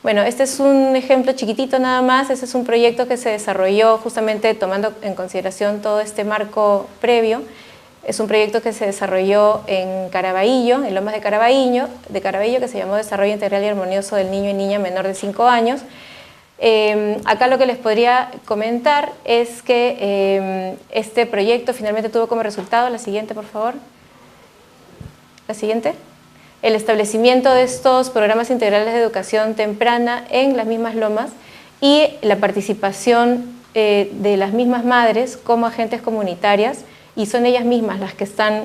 Bueno, este es un ejemplo chiquitito nada más. Este es un proyecto que se desarrolló justamente tomando en consideración todo este marco previo. Es un proyecto que se desarrolló en Caraballo, en Lomas de Caraballo, que se llamó Desarrollo Integral y Armonioso del Niño y Niña Menor de 5 años. Acá lo que les podría comentar es que este proyecto finalmente tuvo como resultado, la siguiente por favor, la siguiente, el establecimiento de estos programas integrales de educación temprana en las mismas lomas y la participación de las mismas madres como agentes comunitarias, y son ellas mismas las que están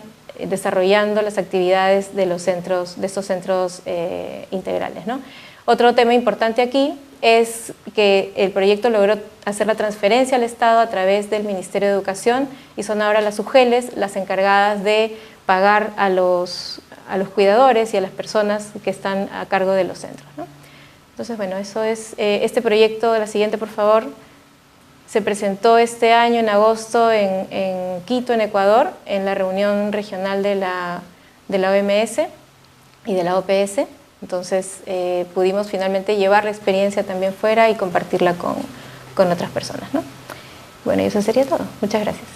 desarrollando las actividades de estos centros integrales, ¿no? Otro tema importante aquí es que el proyecto logró hacer la transferencia al Estado a través del Ministerio de Educación, y son ahora las UGELes las encargadas de pagar a los cuidadores y a las personas que están a cargo de los centros, ¿no? Entonces, bueno, eso es este proyecto. La siguiente, por favor. Se presentó este año en agosto en Quito, en Ecuador, en la reunión regional de la OMS y de la OPS. Entonces pudimos finalmente llevar la experiencia también fuera y compartirla con otras personas, ¿no? Bueno, y eso sería todo. Muchas gracias.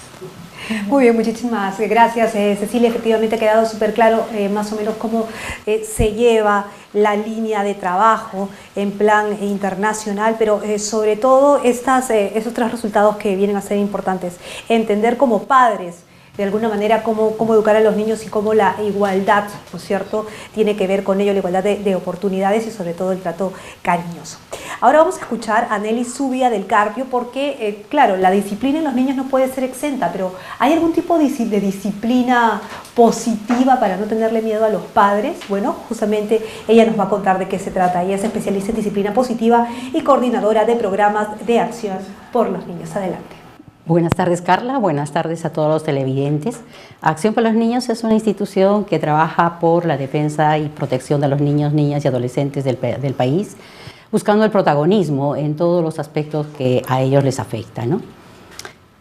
Muy bien, muchísimas gracias, Cecilia. Efectivamente ha quedado súper claro más o menos cómo se lleva la línea de trabajo en plan internacional, pero sobre todo esos tres resultados que vienen a ser importantes. Entender como padres, de alguna manera, cómo educar a los niños y cómo la igualdad, ¿no es cierto?, tiene que ver con ello, la igualdad de oportunidades y sobre todo el trato cariñoso. Ahora vamos a escuchar a Nelly Zubia del Carpio porque, claro, la disciplina en los niños no puede ser exenta, pero ¿hay algún tipo de disciplina positiva para no tenerle miedo a los padres? Bueno, justamente ella nos va a contar de qué se trata. Ella es especialista en disciplina positiva y coordinadora de programas de acción por los niños. Adelante.
Buenas tardes, Carla. Buenas tardes a todos los televidentes. Acción por los Niños es una institución que trabaja por la defensa y protección de los niños, niñas y adolescentes del país, buscando el protagonismo en todos los aspectos que a ellos les afectan, ¿no?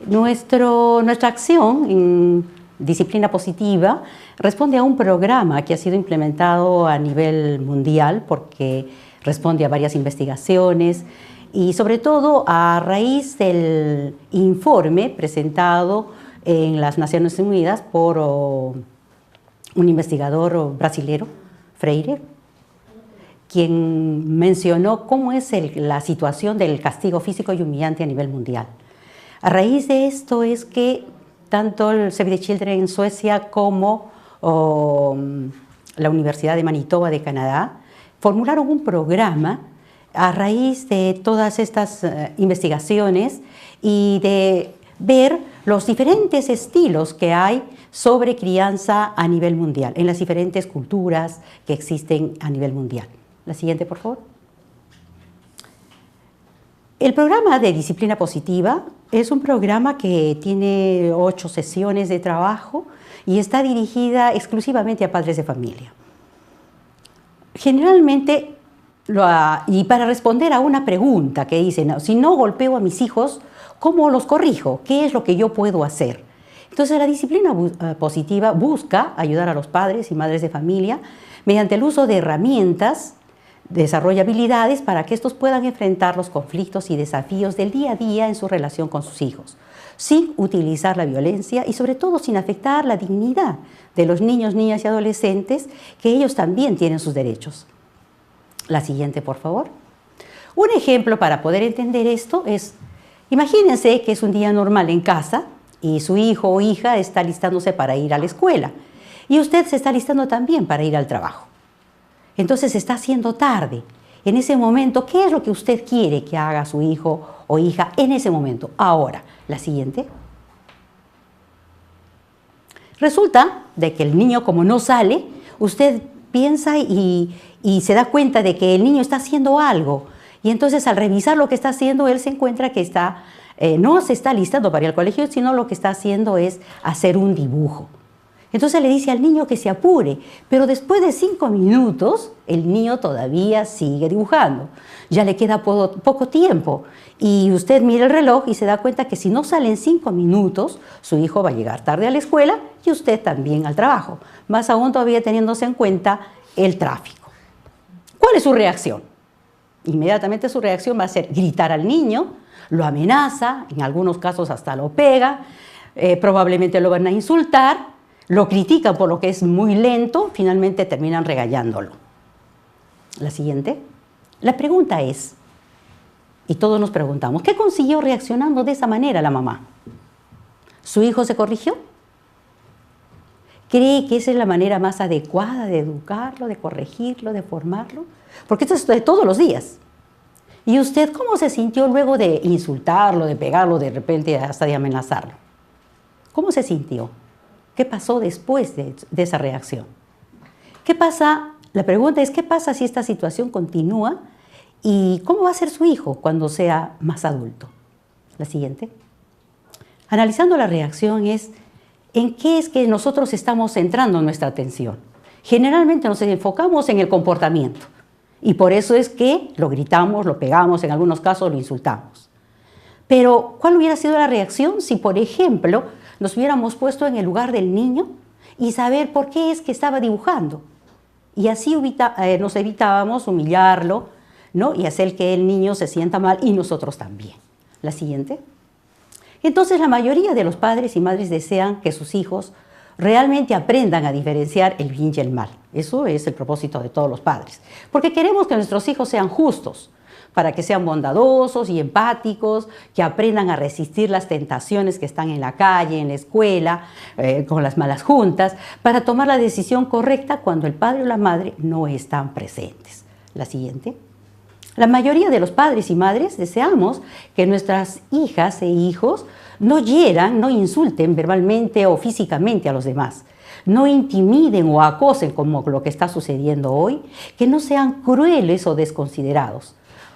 Nuestra acción en disciplina positiva responde a un programa que ha sido implementado a nivel mundial porque responde a varias investigaciones, y sobre todo a raíz del informe presentado en las Naciones Unidas por un investigador brasilero, Freire, quien mencionó cómo es la situación del castigo físico y humillante a nivel mundial. A raíz de esto es que tanto el Save the Children en Suecia como la Universidad de Manitoba de Canadá formularon un programa a raíz de todas estas investigaciones y de ver los diferentes estilos que hay sobre crianza a nivel mundial, en las diferentes culturas que existen a nivel mundial. La siguiente, por favor. El programa de disciplina positiva es un programa que tiene 8 sesiones de trabajo y está dirigida exclusivamente a padres de familia. Generalmente, y para responder a una pregunta que dicen, si no golpeo a mis hijos, ¿cómo los corrijo? ¿Qué es lo que yo puedo hacer? Entonces la disciplina positiva busca ayudar a los padres y madres de familia mediante el uso de herramientas, desarrolla habilidades para que estos puedan enfrentar los conflictos y desafíos del día a día en su relación con sus hijos, sin utilizar la violencia y sobre todo sin afectar la dignidad de los niños, niñas y adolescentes, que ellos también tienen sus derechos. La siguiente, por favor. Un ejemplo para poder entender esto es, imagínense que es un día normal en casa y su hijo o hija está listándose para ir a la escuela y usted se está listando también para ir al trabajo. Entonces se está haciendo tarde. En ese momento, ¿qué es lo que usted quiere que haga su hijo o hija en ese momento? Ahora, la siguiente. Resulta de que el niño, como no sale, usted piensa y se da cuenta de que el niño está haciendo algo. Y entonces al revisar lo que está haciendo, él se encuentra que no se está listando para ir al colegio, sino lo que está haciendo es hacer un dibujo. Entonces le dice al niño que se apure, pero después de 5 minutos, el niño todavía sigue dibujando. Ya le queda poco tiempo y usted mira el reloj y se da cuenta que si no sale en 5 minutos, su hijo va a llegar tarde a la escuela y usted también al trabajo. Más aún todavía teniéndose en cuenta el tráfico. ¿Cuál es su reacción? Inmediatamente su reacción va a ser gritar al niño, lo amenaza, en algunos casos hasta lo pega, probablemente lo van a insultar, lo critican por lo que es muy lento, finalmente terminan regañándolo. La siguiente. La pregunta es, y todos nos preguntamos, ¿qué consiguió reaccionando de esa manera la mamá? ¿Su hijo se corrigió? ¿Cree que esa es la manera más adecuada de educarlo, de corregirlo, de formarlo? Porque esto es de todos los días. ¿Y usted cómo se sintió luego de insultarlo, de pegarlo, de repente hasta de amenazarlo? ¿Cómo se sintió? ¿Qué pasó después de esa reacción? ¿Qué pasa? La pregunta es, ¿qué pasa si esta situación continúa? ¿Y cómo va a ser su hijo cuando sea más adulto? La siguiente. Analizando la reacción es, ¿en qué es que nosotros estamos centrando nuestra atención? Generalmente nos enfocamos en el comportamiento. Y por eso es que lo gritamos, lo pegamos, en algunos casos lo insultamos. Pero, ¿cuál hubiera sido la reacción si, por ejemplo, nos hubiéramos puesto en el lugar del niño y saber por qué es que estaba dibujando? Y así nos evitábamos humillarlo, ¿no? Y hacer que el niño se sienta mal y nosotros también. La siguiente. Entonces, la mayoría de los padres y madres desean que sus hijos realmente aprendan a diferenciar el bien y el mal. Eso es el propósito de todos los padres. Porque queremos que nuestros hijos sean justos, para que sean bondadosos y empáticos, que aprendan a resistir las tentaciones que están en la calle, en la escuela, con las malas juntas, para tomar la decisión correcta cuando el padre o la madre no están presentes. La siguiente. La mayoría de los padres y madres deseamos que nuestras hijas e hijos no hieran, no insulten verbalmente o físicamente a los demás, no intimiden o acosen como lo que está sucediendo hoy, que no sean crueles o desconsiderados,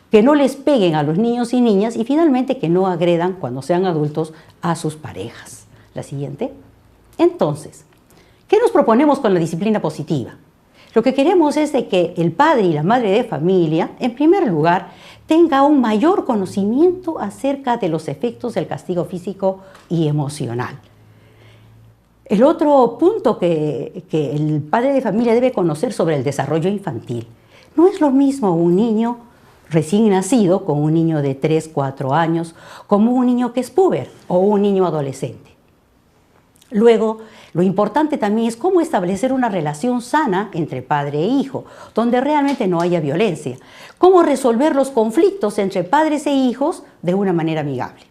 que no les peguen a los niños y niñas y finalmente que no agredan cuando sean adultos a sus parejas. La siguiente. Entonces, ¿qué nos proponemos con la disciplina positiva? Lo que queremos es de que el padre y la madre de familia, en primer lugar, tenga un mayor conocimiento acerca de los efectos del castigo físico y emocional. El otro punto que el padre de familia debe conocer sobre el desarrollo infantil. No es lo mismo un niño recién nacido con un niño de 3, 4 años, como un niño que es puber o un niño adolescente. Luego, lo importante también es cómo establecer una relación sana entre padre e hijo, donde realmente no haya violencia. Cómo resolver los conflictos entre padres e hijos de una manera amigable.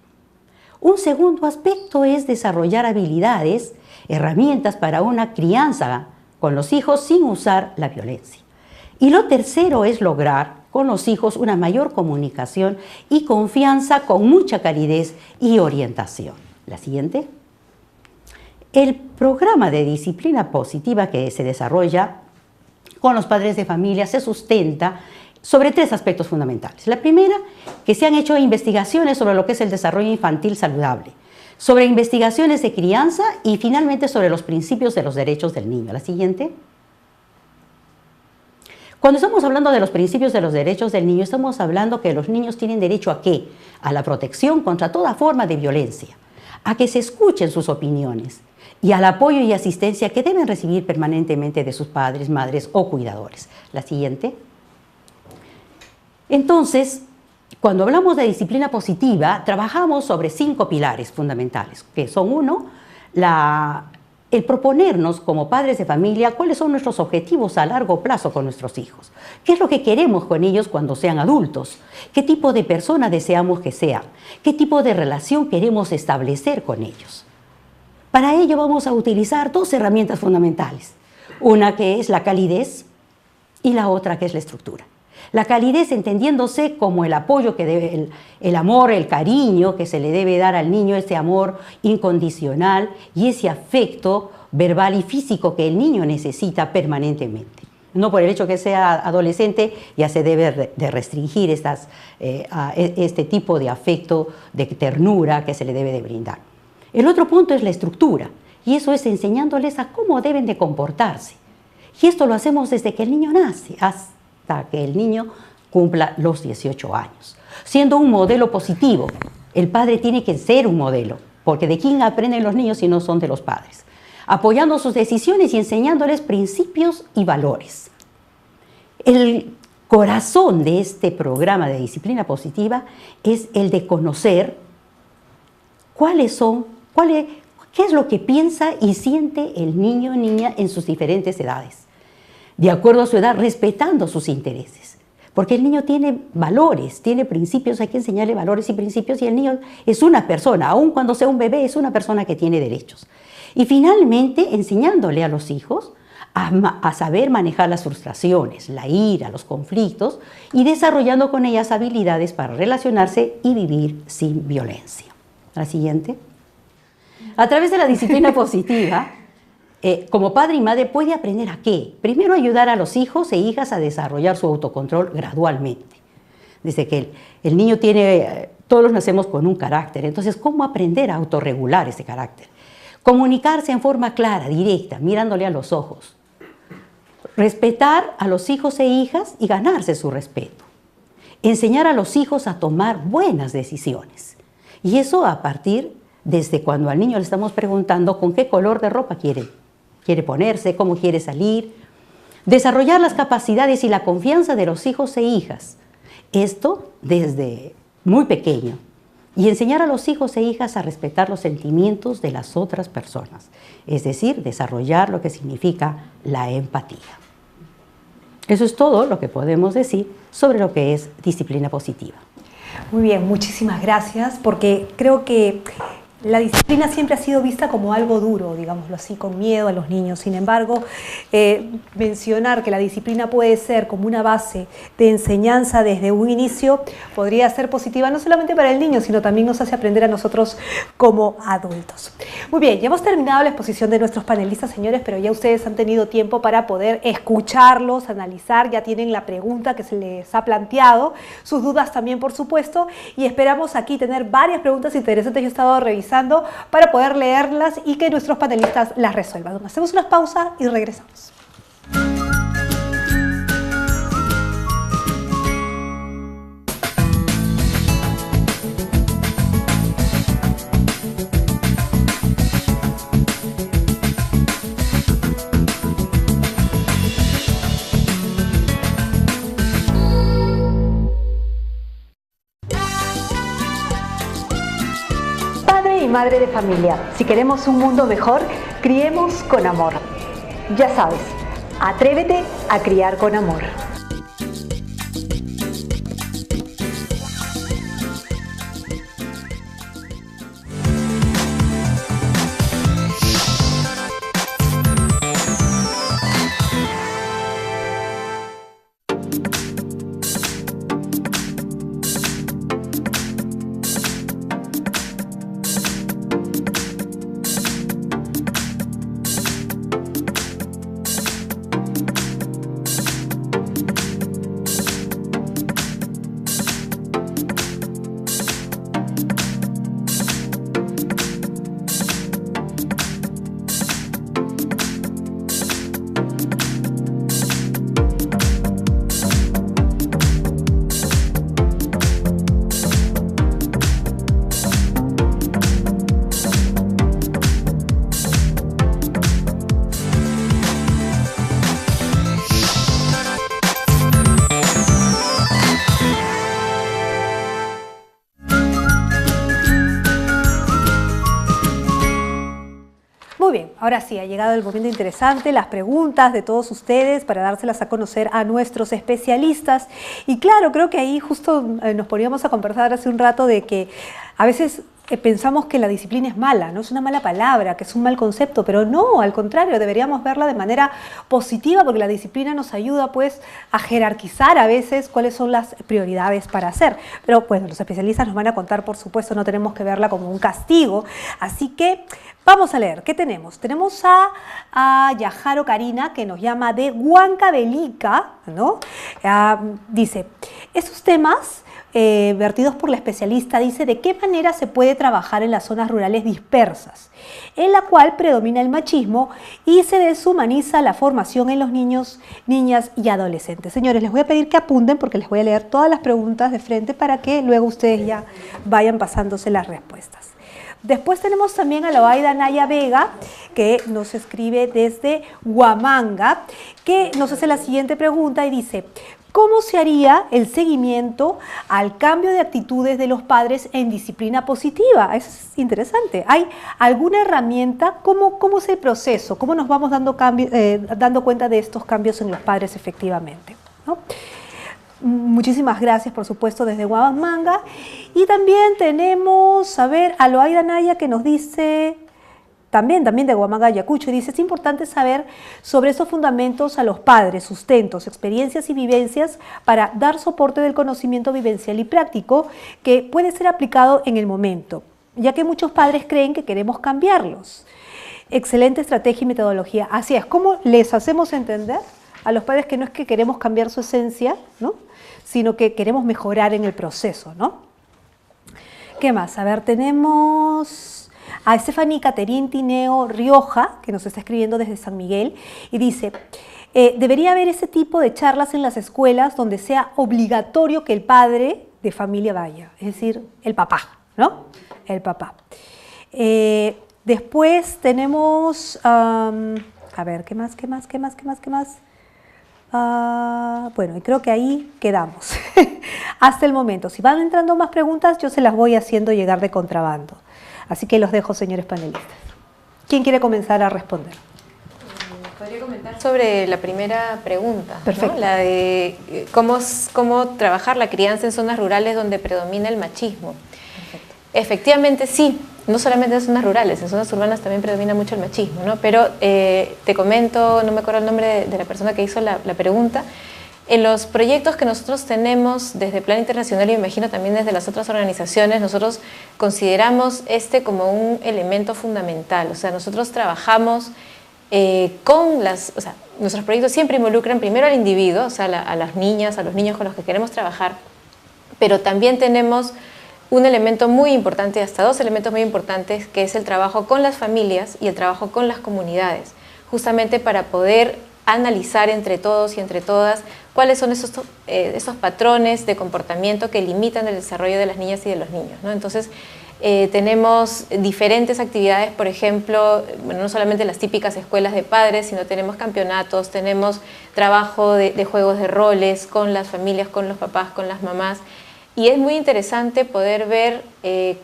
Un segundo aspecto es desarrollar habilidades, herramientas para una crianza con los hijos sin usar la violencia. Y lo tercero es lograr con los hijos una mayor comunicación y confianza con mucha calidez y orientación. La siguiente. El programa de disciplina positiva que se desarrolla con los padres de familia se sustenta sobre 3 aspectos fundamentales. La primera, que se han hecho investigaciones sobre lo que es el desarrollo infantil saludable, sobre investigaciones de crianza y finalmente sobre los principios de los derechos del niño. La siguiente. Cuando estamos hablando de los principios de los derechos del niño, estamos hablando que los niños tienen derecho ¿a qué? A la protección contra toda forma de violencia, a que se escuchen sus opiniones y al apoyo y asistencia que deben recibir permanentemente de sus padres, madres o cuidadores. La siguiente. Entonces, cuando hablamos de disciplina positiva, trabajamos sobre 5 pilares fundamentales, que son 1, el proponernos como padres de familia cuáles son nuestros objetivos a largo plazo con nuestros hijos. ¿Qué es lo que queremos con ellos cuando sean adultos? ¿Qué tipo de persona deseamos que sean? ¿Qué tipo de relación queremos establecer con ellos? Para ello vamos a utilizar 2 herramientas fundamentales. Una que es la calidez y la otra que es la estructura. La calidez entendiéndose como el apoyo que debe, el amor, el cariño que se le debe dar al niño, ese amor incondicional y ese afecto verbal y físico que el niño necesita permanentemente. No por el hecho que sea adolescente ya se debe de restringir este tipo de afecto, de ternura que se le debe de brindar. El otro punto es la estructura y eso es enseñándoles a cómo deben de comportarse. Y esto lo hacemos desde que el niño nace hasta que el niño cumpla los 18 años. Siendo un modelo positivo, el padre tiene que ser un modelo, porque ¿de quién aprenden los niños si no son de los padres? Apoyando sus decisiones y enseñándoles principios y valores. El corazón de este programa de disciplina positiva es el de conocer qué es lo que piensa y siente el niño o niña en sus diferentes edades. De acuerdo a su edad, respetando sus intereses. Porque el niño tiene valores, tiene principios, hay que enseñarle valores y principios y el niño es una persona, aun cuando sea un bebé, es una persona que tiene derechos. Y finalmente, enseñándole a los hijos a saber manejar las frustraciones, la ira, los conflictos y desarrollando con ellas habilidades para relacionarse y vivir sin violencia. La siguiente. A través de la disciplina positiva, como padre y madre puede aprender a qué. Primero, ayudar a los hijos e hijas a desarrollar su autocontrol gradualmente. Desde que el niño tiene, todos nacemos con un carácter, entonces, ¿cómo aprender a autorregular ese carácter? Comunicarse en forma clara, directa, mirándole a los ojos. Respetar a los hijos e hijas y ganarse su respeto. Enseñar a los hijos a tomar buenas decisiones. Y eso a partir desde cuando al niño le estamos preguntando con qué color de ropa quiere ponerse, cómo quiere salir. Desarrollar las capacidades y la confianza de los hijos e hijas. Esto desde muy pequeño. Y enseñar a los hijos e hijas a respetar los sentimientos de las otras personas. Es decir, desarrollar lo que significa la empatía. Eso es todo lo que podemos decir sobre lo que es disciplina positiva.
Muy bien, muchísimas gracias, porque creo que la disciplina siempre ha sido vista como algo duro, digámoslo así, con miedo a los niños. Sin embargo, mencionar que la disciplina puede ser como una base de enseñanza desde un inicio podría ser positiva no solamente para el niño, sino también nos hace aprender a nosotros como adultos. Muy bien, ya hemos terminado la exposición de nuestros panelistas, señores, pero ya ustedes han tenido tiempo para poder escucharlos, analizar, ya tienen la pregunta que se les ha planteado, sus dudas también, por supuesto, y esperamos aquí tener varias preguntas interesantes. Yo he estado revisando para poder leerlas y que nuestros panelistas las resuelvan. Hacemos una pausa y regresamos. Madre de familia, si queremos un mundo mejor, criemos con amor. Ya sabes, atrévete a criar con amor. Ahora sí, ha llegado el momento interesante, las preguntas de todos ustedes para dárselas a conocer a nuestros especialistas. Y claro, creo que ahí justo nos poníamos a conversar hace un rato de que a veces pensamos que la disciplina es mala, no es una mala palabra, que es un mal concepto, pero no, al contrario, deberíamos verla de manera positiva porque la disciplina nos ayuda pues a jerarquizar a veces cuáles son las prioridades para hacer. Pero bueno, los especialistas nos van a contar, por supuesto, no tenemos que verla como un castigo, así que vamos a leer, ¿qué tenemos? Tenemos a Yajaro Karina, que nos llama de Huancavelica, ¿no? Dice, estos temas vertidos por la especialista, dice, ¿de qué manera se puede trabajar en las zonas rurales dispersas, en la cual predomina el machismo y se deshumaniza la formación en los niños, niñas y adolescentes? Señores, les voy a pedir que apunten porque les voy a leer todas las preguntas de frente para que luego ustedes ya vayan pasándose las respuestas. Después tenemos también a Loaida Naya Vega, que nos escribe desde Huamanga, que nos hace la siguiente pregunta y dice, ¿cómo se haría el seguimiento al cambio de actitudes de los padres en disciplina positiva? Eso es interesante. ¿Hay alguna herramienta? ¿Cómo es el proceso? ¿Cómo nos vamos dando cuenta de estos cambios en los padres efectivamente, ¿no? Muchísimas gracias, por supuesto, desde Huamanga. Y también tenemos, a ver, a Loaida Naya que nos dice, también de Huamanga, Ayacucho, y dice, es importante saber sobre esos fundamentos a los padres, sustentos, experiencias y vivencias para dar soporte del conocimiento vivencial y práctico que puede ser aplicado en el momento, ya que muchos padres creen que queremos cambiarlos. Excelente estrategia y metodología. Así es, ¿cómo les hacemos entender a los padres que no es que queremos cambiar su esencia, ¿no?, sino que queremos mejorar en el proceso, ¿no? ¿Qué más? A ver, tenemos a Stephanie Caterín Tineo Rioja, que nos está escribiendo desde San Miguel, y dice, debería haber ese tipo de charlas en las escuelas donde sea obligatorio que el padre de familia vaya, es decir, el papá, ¿no? El papá. Después tenemos, a ver, ¿qué más? Bueno, y creo que ahí quedamos hasta el momento. Si van entrando más preguntas, yo se las voy haciendo llegar de contrabando. Así que los dejo, señores panelistas. ¿Quién quiere comenzar a responder?
Podría comentar sobre la primera pregunta,
Perfecto.
¿no? La de cómo trabajar la crianza en zonas rurales donde predomina el machismo. Perfecto. Efectivamente sí, no solamente en zonas rurales, en zonas urbanas también predomina mucho el machismo, ¿no? Pero te comento, no me acuerdo el nombre de la persona que hizo la pregunta. En los proyectos que nosotros tenemos desde Plan Internacional y me imagino también desde las otras organizaciones, nosotros consideramos como un elemento fundamental. O sea, nosotros trabajamos nuestros proyectos siempre involucran primero al individuo, o sea, a las niñas, a los niños con los que queremos trabajar, pero también tenemos un elemento muy importante, hasta dos elementos muy importantes, que es el trabajo con las familias y el trabajo con las comunidades, justamente para poder analizar entre todos y entre todas cuáles son esos patrones de comportamiento que limitan el desarrollo de las niñas y de los niños, ¿no? Entonces, tenemos diferentes actividades, por ejemplo, bueno, no solamente las típicas escuelas de padres, sino tenemos campeonatos, tenemos trabajo de juegos de roles con las familias, con los papás, con las mamás, y es muy interesante poder ver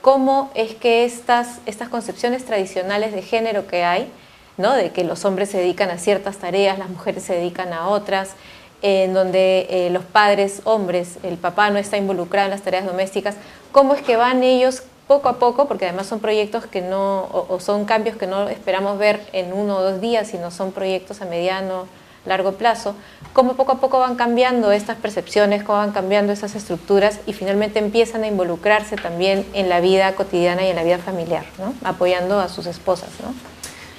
cómo es que estas concepciones tradicionales de género que hay, ¿no?, de que los hombres se dedican a ciertas tareas, las mujeres se dedican a otras, en donde los padres, hombres, el papá no está involucrado en las tareas domésticas, cómo es que van ellos poco a poco, porque además son proyectos que no, o son cambios que no esperamos ver en 1 o 2 días, sino son proyectos a mediano, largo plazo, cómo poco a poco van cambiando estas percepciones, cómo van cambiando estas estructuras y finalmente empiezan a involucrarse también en la vida cotidiana y en la vida familiar, ¿no?, apoyando a sus esposas, ¿no?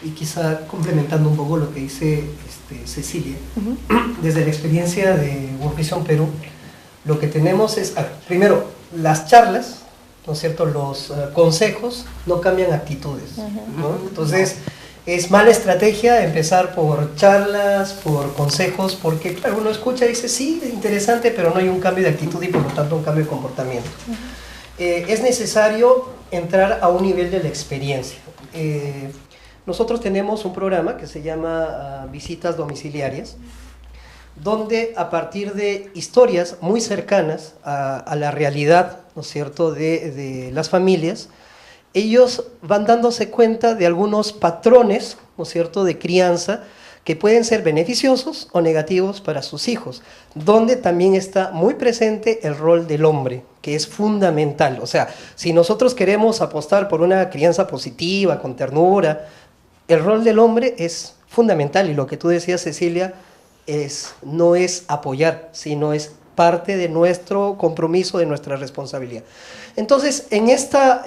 Y quizá complementando un poco lo que dice Cecilia, desde la experiencia de World Vision Perú, lo que tenemos es, primero, las charlas, ¿no es cierto?, los consejos no cambian actitudes, ¿no? Entonces, es mala estrategia empezar por charlas, por consejos, porque claro, uno escucha y dice, sí, interesante, pero no hay un cambio de actitud y por lo tanto un cambio de comportamiento. Es necesario entrar a un nivel de la experiencia. Nosotros tenemos un programa que se llama Visitas Domiciliarias, donde a partir de historias muy cercanas a la realidad, ¿no es cierto?, de las familias, ellos van dándose cuenta de algunos patrones, ¿no es cierto?, de crianza que pueden ser beneficiosos o negativos para sus hijos, donde también está muy presente el rol del hombre, que es fundamental. O sea, si nosotros queremos apostar por una crianza positiva, con ternura, el rol del hombre es fundamental, y lo que tú decías, Cecilia, no es apoyar, sino es parte de nuestro compromiso, de nuestra responsabilidad. Entonces, en esta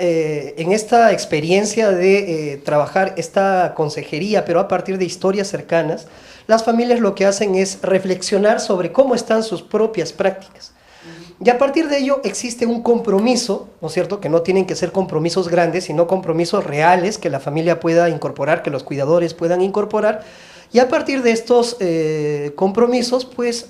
experiencia de trabajar esta consejería, pero a partir de historias cercanas, las familias lo que hacen es reflexionar sobre cómo están sus propias prácticas. Y a partir de ello existe un compromiso, ¿no es cierto?, que no tienen que ser compromisos grandes, sino compromisos reales que la familia pueda incorporar, que los cuidadores puedan incorporar. Y a partir de estos compromisos, pues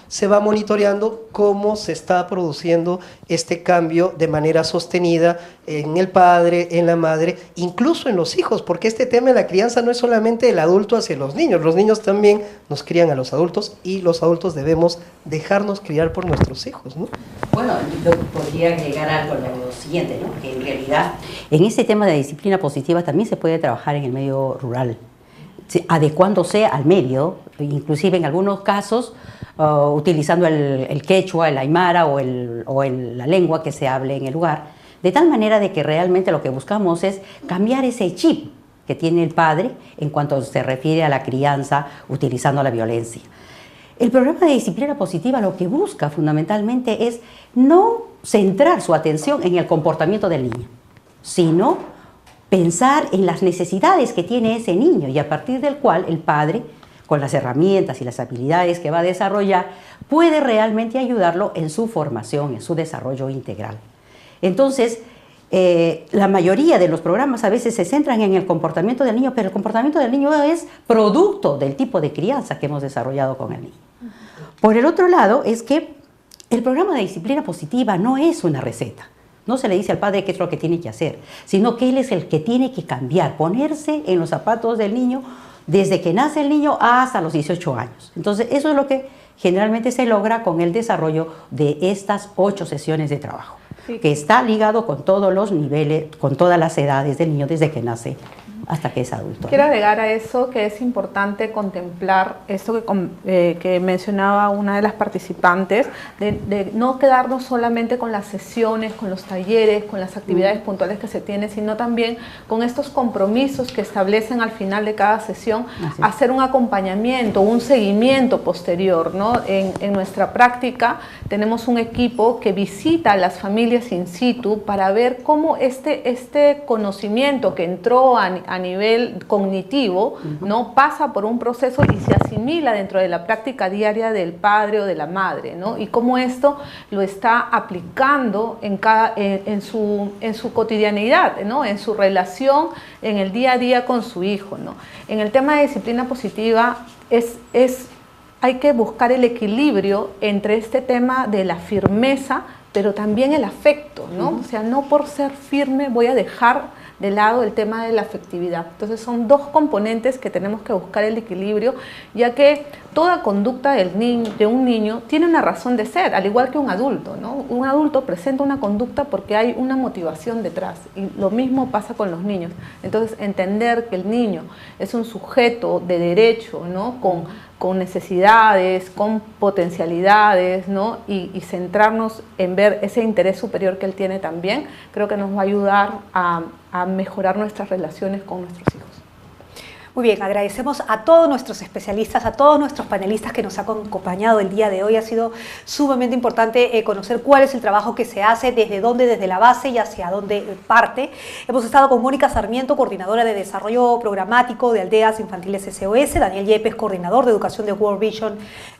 se va monitoreando cómo se está produciendo este cambio de manera sostenida en el padre, en la madre, incluso en los hijos, porque este tema de la crianza no es solamente el adulto hacia los niños también nos crían a los adultos y los adultos debemos dejarnos criar por nuestros hijos, ¿no?
Bueno, yo podría agregar algo lo siguiente, ¿no?, que en realidad en este tema de disciplina positiva también se puede trabajar en el medio rural, adecuándose al medio, inclusive en algunos casos utilizando el quechua, el aymara o la lengua que se hable en el lugar, de tal manera de que realmente lo que buscamos es cambiar ese chip que tiene el padre en cuanto se refiere a la crianza utilizando la violencia. El programa de disciplina positiva lo que busca fundamentalmente es no centrar su atención en el comportamiento del niño, sino pensar en las necesidades que tiene ese niño y a partir del cual el padre, con las herramientas y las habilidades que va a desarrollar, puede realmente ayudarlo en su formación, en su desarrollo integral. Entonces, la mayoría de los programas a veces se centran en el comportamiento del niño, pero el comportamiento del niño es producto del tipo de crianza que hemos desarrollado con el niño. Por el otro lado, es que el programa de disciplina positiva no es una receta. No se le dice al padre qué es lo que tiene que hacer, sino que él es el que tiene que cambiar, ponerse en los zapatos del niño desde que nace el niño hasta los 18 años. Entonces, eso es lo que generalmente se logra con el desarrollo de estas 8 sesiones de trabajo, sí, que está ligado con todos los niveles, con todas las edades del niño desde que nace hasta que es adulto.
Quiero agregar a eso que es importante contemplar esto que mencionaba una de las participantes, de no quedarnos solamente con las sesiones, con los talleres, con las actividades puntuales que se tienen, sino también con estos compromisos que establecen al final de cada sesión, hacer un acompañamiento, un seguimiento posterior, ¿no? En nuestra práctica tenemos un equipo que visita a las familias in situ para ver cómo este conocimiento que entró a nivel cognitivo, ¿no? Pasa por un proceso y se asimila dentro de la práctica diaria del padre o de la madre, ¿no? Y cómo esto lo está aplicando en su cotidianidad, ¿no? En su relación, en el día a día con su hijo, ¿no? En el tema de disciplina positiva hay que buscar el equilibrio entre este tema de la firmeza, pero también el afecto, ¿no? O sea, no por ser firme voy a dejar de lado el tema de la afectividad. Entonces son 2 componentes que tenemos que buscar el equilibrio, ya que toda conducta de un niño tiene una razón de ser, al igual que un adulto, ¿no? Un adulto presenta una conducta porque hay una motivación detrás, y lo mismo pasa con los niños. Entonces, entender que el niño es un sujeto de derecho, ¿no? Con necesidades, con potencialidades, ¿no? Y centrarnos en ver ese interés superior que él tiene también, creo que nos va a ayudar a mejorar nuestras relaciones con nuestros hijos.
Muy bien, agradecemos a todos nuestros especialistas, a todos nuestros panelistas que nos han acompañado el día de hoy. Ha sido sumamente importante conocer cuál es el trabajo que se hace, desde la base y hacia dónde parte. Hemos estado con Mónica Sarmiento, coordinadora de desarrollo programático de Aldeas Infantiles SOS, Daniel Yepes, coordinador de educación de World Vision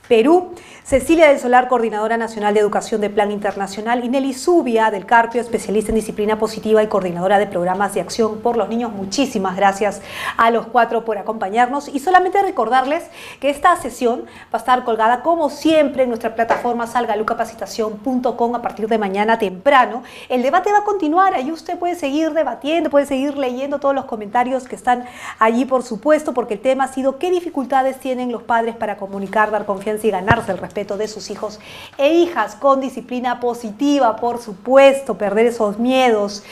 Perú, Cecilia del Solar, coordinadora nacional de educación de Plan Internacional, y Nelly Zubia del Carpio, especialista en disciplina positiva y coordinadora de programas de acción por los niños. Muchísimas gracias a los 4 por acompañarnos, y solamente recordarles que esta sesión va a estar colgada como siempre en nuestra plataforma salgalucapacitación.com a partir de mañana temprano. El debate va a continuar, ahí usted puede seguir debatiendo, puede seguir leyendo todos los comentarios que están allí, por supuesto, porque el tema ha sido qué dificultades tienen los padres para comunicar, dar confianza y ganarse el respeto de sus hijos e hijas con disciplina positiva, por supuesto, perder esos miedos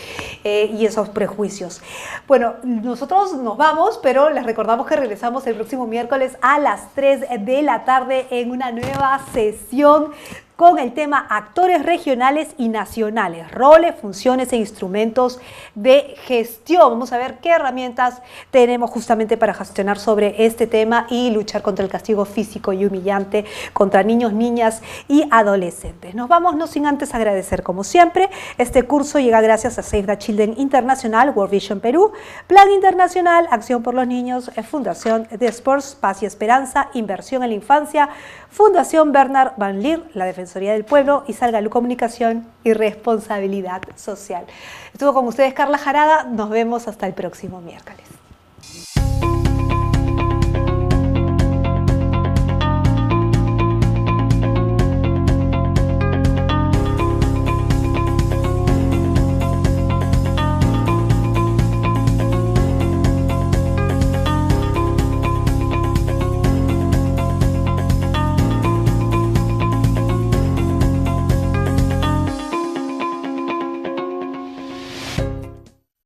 y esos prejuicios. Bueno, nosotros nos vamos, pero les recordamos que regresamos el próximo miércoles a las 3 de la tarde en una nueva sesión con el tema actores regionales y nacionales, roles, funciones e instrumentos de gestión. Vamos a ver qué herramientas tenemos justamente para gestionar sobre este tema y luchar contra el castigo físico y humillante contra niños, niñas y adolescentes. Nos vamos, no sin antes agradecer, como siempre. Este curso llega gracias a Save the Children Internacional, World Vision Perú, Plan Internacional, Acción por los Niños, Fundación de Sports, Paz y Esperanza, Inversión en la Infancia, Fundación Bernard Van Leer, la Defensoría del Pueblo y Salgalú Comunicación y Responsabilidad Social. Estuvo con ustedes Carla Jarada, nos vemos hasta el próximo miércoles.